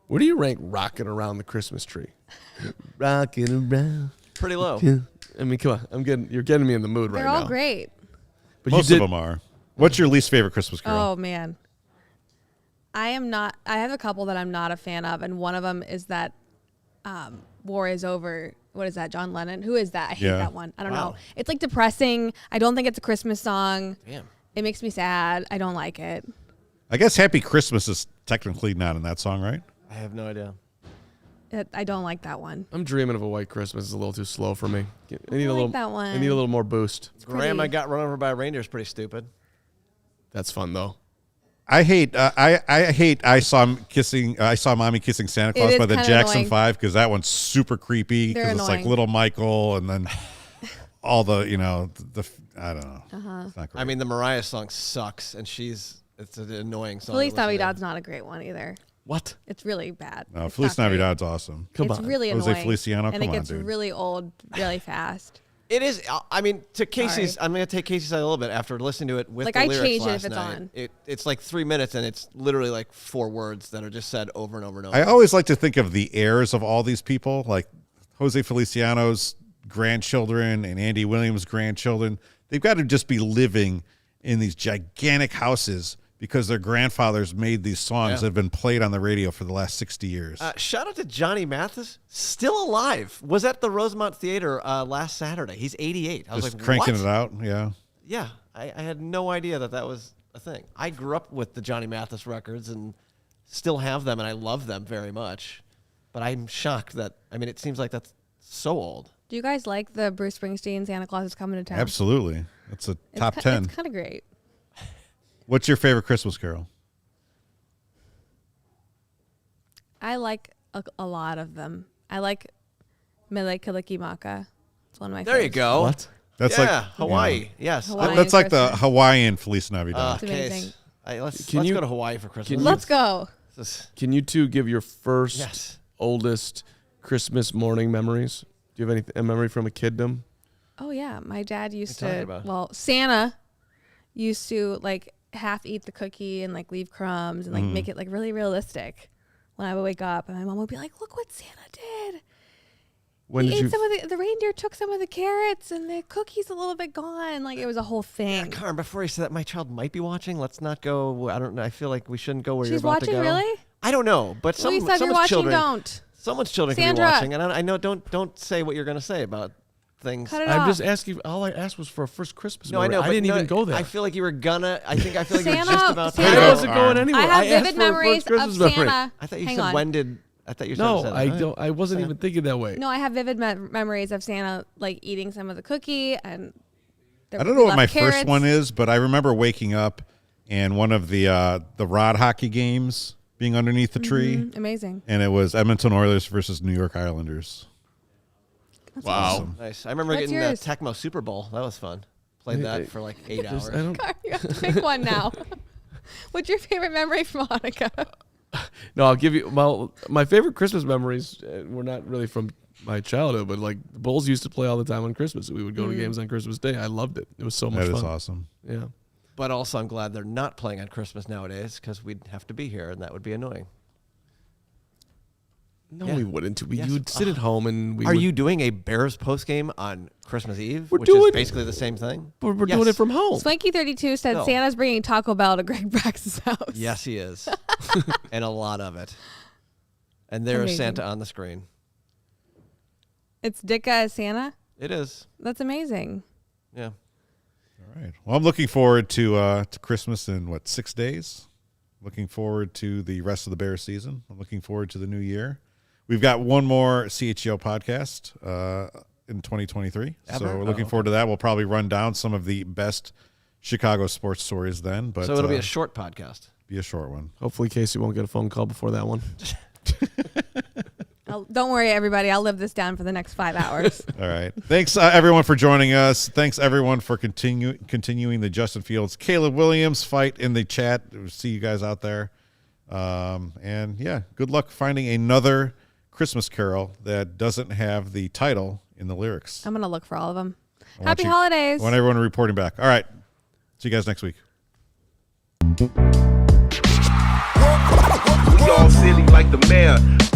Speaker 4: Where do you rank Rockin' Around the Christmas Tree? Rockin' around.
Speaker 6: Pretty low.
Speaker 4: I mean, come on. You're getting me in the mood right
Speaker 5: They're
Speaker 4: now.
Speaker 5: all great.
Speaker 4: But
Speaker 1: Most of them are. What's your least favorite Christmas carol?
Speaker 5: Oh man, I have a couple that I'm not a fan of, and one of them is that War Is Over. What is that? John Lennon? Who is that? I hate that one. I don't know. It's like depressing. I don't think it's a Christmas song.
Speaker 6: Damn.
Speaker 5: It makes me sad. I don't like it.
Speaker 1: I guess Happy Christmas is technically not in that song, right?
Speaker 6: I have no idea.
Speaker 5: I don't like that one.
Speaker 4: I'm dreaming of a white Christmas. It's a little too slow for me. I need
Speaker 5: I
Speaker 4: a
Speaker 5: like
Speaker 4: little.
Speaker 5: that one.
Speaker 4: I need a little more boost.
Speaker 6: Grandma
Speaker 5: pretty.
Speaker 6: got run over by a reindeer is pretty stupid.
Speaker 4: That's fun though.
Speaker 1: I hate I saw mommy kissing Santa Claus
Speaker 5: is
Speaker 1: by the
Speaker 5: kinda
Speaker 1: Jackson
Speaker 5: annoying.
Speaker 1: 5 because that one's super creepy
Speaker 5: They're
Speaker 1: because it's like
Speaker 5: annoying.
Speaker 1: little Michael and then all the I don't know. It's not great.
Speaker 6: I mean, the Mariah song sucks, and it's an annoying song.
Speaker 5: Feliz
Speaker 6: to listen to.
Speaker 5: Navidad's not a great one either.
Speaker 4: What?
Speaker 5: It's really bad.
Speaker 1: no,
Speaker 5: It's
Speaker 1: Feliz
Speaker 5: not great.
Speaker 1: Navidad's awesome.
Speaker 4: Come
Speaker 5: It's
Speaker 4: on.
Speaker 5: really
Speaker 1: Jose
Speaker 5: annoying.
Speaker 1: Feliciano,
Speaker 5: and
Speaker 1: come
Speaker 5: it
Speaker 1: on,
Speaker 5: gets
Speaker 1: dude.
Speaker 5: really old really fast.
Speaker 6: It is. I mean, to Casey's.
Speaker 5: Sorry.
Speaker 6: I'm going to take Casey's side a little bit after listening to it with
Speaker 5: Like,
Speaker 6: the
Speaker 5: I
Speaker 6: lyrics
Speaker 5: change it
Speaker 6: last
Speaker 5: if it's
Speaker 6: night.
Speaker 5: on.
Speaker 6: It's like 3 minutes, and it's literally like 4 words that are just said over and over and over.
Speaker 1: I always like to think of the heirs of all these people, like Jose Feliciano's grandchildren and Andy Williams' grandchildren. They've got to just be living in these gigantic houses because their grandfathers made these songs that have been played on the radio for the last 60 years.
Speaker 6: Shout out to Johnny Mathis, still alive. Was at the Rosemont Theater last Saturday. He's 88. I was
Speaker 1: just
Speaker 6: like,
Speaker 1: cranking
Speaker 6: what?
Speaker 1: it out, yeah.
Speaker 6: Yeah, I had no idea that was a thing. I grew up with the Johnny Mathis records and still have them, and I love them very much. But I'm shocked that, I mean, it seems like that's so old.
Speaker 5: Do you guys like the Bruce Springsteen Santa Claus is Coming to Town?
Speaker 1: Absolutely. It's a top 10.
Speaker 5: It's kind of great.
Speaker 1: What's your favorite Christmas carol?
Speaker 5: I like a lot of them. I like Mele Kalikimaka. It's one of my
Speaker 6: There you
Speaker 5: favorites.
Speaker 6: go.
Speaker 4: What?
Speaker 1: That's
Speaker 6: yeah,
Speaker 1: like
Speaker 6: Hawaii. Yes.
Speaker 5: Hawaii.
Speaker 1: that's like the
Speaker 5: Christmas.
Speaker 1: Hawaiian Feliz Navidad.
Speaker 5: It's amazing.
Speaker 6: Let's
Speaker 4: Can you-
Speaker 6: go to Hawaii for Christmas.
Speaker 5: Let's go.
Speaker 6: This is-
Speaker 4: Can you two give your first,
Speaker 6: Yes.
Speaker 4: oldest Christmas morning memories? Do you have a memory from a kiddom?
Speaker 5: Oh yeah, my dad used
Speaker 6: What are you
Speaker 5: to.
Speaker 6: talking about?
Speaker 5: Well, Santa used to like half eat the cookie and like leave crumbs and like make it like really realistic. When I would wake up and my mom would be like, "Look what Santa did!
Speaker 4: When
Speaker 5: He
Speaker 4: did
Speaker 5: ate
Speaker 4: you?
Speaker 5: some of the reindeer took some of the carrots and the cookies a little bit gone. Like it was a whole thing."
Speaker 6: Carmen, before you say that, my child might be watching. Let's not go. I don't know. I feel like we shouldn't go where
Speaker 5: She's
Speaker 6: you're about
Speaker 5: watching,
Speaker 6: to go.
Speaker 5: really?
Speaker 6: I don't know, but
Speaker 5: Well, you said you're
Speaker 6: someone's
Speaker 5: watching.
Speaker 6: children.
Speaker 5: Don't
Speaker 6: Someone's children could be
Speaker 5: Sandra.
Speaker 6: watching, and I know. Don't say what you're going to say about things.
Speaker 5: cut it
Speaker 4: I'm
Speaker 5: off.
Speaker 4: just asking. All I asked was for a first Christmas.
Speaker 6: No, I
Speaker 4: memory.
Speaker 6: know.
Speaker 4: I
Speaker 6: but
Speaker 4: didn't
Speaker 6: no,
Speaker 4: even go there.
Speaker 6: I feel like you were gonna. I feel like you were
Speaker 5: Santa-
Speaker 6: just about to.
Speaker 5: Santa-
Speaker 4: I wasn't going anywhere.
Speaker 5: I have
Speaker 4: asked
Speaker 5: vivid
Speaker 4: for a
Speaker 5: memories
Speaker 4: first Christmas
Speaker 5: of
Speaker 4: memory.
Speaker 5: Santa.
Speaker 6: I thought you
Speaker 5: Hang
Speaker 6: said
Speaker 5: on.
Speaker 6: when did. I thought you said.
Speaker 4: No,
Speaker 6: said
Speaker 4: I
Speaker 6: that.
Speaker 4: don't. I wasn't even thinking that way.
Speaker 5: No, I have vivid memories of Santa like eating some of the cookie and.
Speaker 1: I don't know what my first one is, but I remember waking up and one of the rod hockey games being underneath the tree,
Speaker 5: Amazing.
Speaker 1: and it was Edmonton Oilers versus New York Islanders.
Speaker 4: Wow.
Speaker 6: Nice. I remember
Speaker 5: What's
Speaker 6: getting
Speaker 5: yours?
Speaker 6: Tecmo Super Bowl. That was fun. Played that for like 8 hours.
Speaker 4: I don't.
Speaker 5: You have to pick one now. What's your favorite memory from Hanukkah?
Speaker 4: No, I'll give you. Well, my favorite Christmas memories were not really from my childhood, but like the Bulls used to play all the time on Christmas. We would go to games on Christmas Day. I loved it. It was so much
Speaker 1: That
Speaker 4: fun.
Speaker 1: is awesome.
Speaker 4: Yeah.
Speaker 6: But also, I'm glad they're not playing on Christmas nowadays because we'd have to be here, and that would be annoying.
Speaker 4: No,
Speaker 6: Yeah.
Speaker 4: we wouldn't.
Speaker 6: Yes.
Speaker 4: You would sit at home and we.
Speaker 6: Are
Speaker 4: would,
Speaker 6: you doing a Bears postgame on Christmas Eve,
Speaker 4: We're
Speaker 6: which is
Speaker 4: doing-
Speaker 6: basically the same thing?
Speaker 4: We're
Speaker 6: Yes.
Speaker 4: doing it from home.
Speaker 5: Swanky32 said
Speaker 6: No.
Speaker 5: Santa's bringing Taco Bell to Greg Brax's house.
Speaker 6: Yes, he is, and a lot of it. And there's
Speaker 5: Amazing.
Speaker 6: Santa on the screen.
Speaker 5: It's Dicka as Santa?
Speaker 6: It is,
Speaker 5: That's amazing.
Speaker 6: yeah.
Speaker 1: All right. Well, I'm looking forward to Christmas in 6 days. Looking forward to the rest of the Bears season. I'm looking forward to the new year. We've got one more CHGO podcast in 2023.
Speaker 6: Ever?
Speaker 1: So we're looking forward to that. We'll probably run down some of the best Chicago sports stories then. But
Speaker 6: So it'll be a short podcast.
Speaker 1: be a short one.
Speaker 4: Hopefully, Casey won't get a phone call before that one.
Speaker 5: Don't worry, everybody. I'll live this down for the next 5 hours.
Speaker 1: All right. Thanks, everyone, for joining us. Thanks, everyone, for continuing the Justin Fields, Caleb Williams fight in the chat. We'll see you guys out there. And, yeah, good luck finding another Christmas carol that doesn't have the title in the lyrics.
Speaker 5: I'm going to look for all of them.
Speaker 1: I want
Speaker 5: Happy
Speaker 1: you-
Speaker 5: holidays.
Speaker 1: I want everyone reporting back. All right. See you guys next week.
Speaker 7: Y'all see silly like the mayor.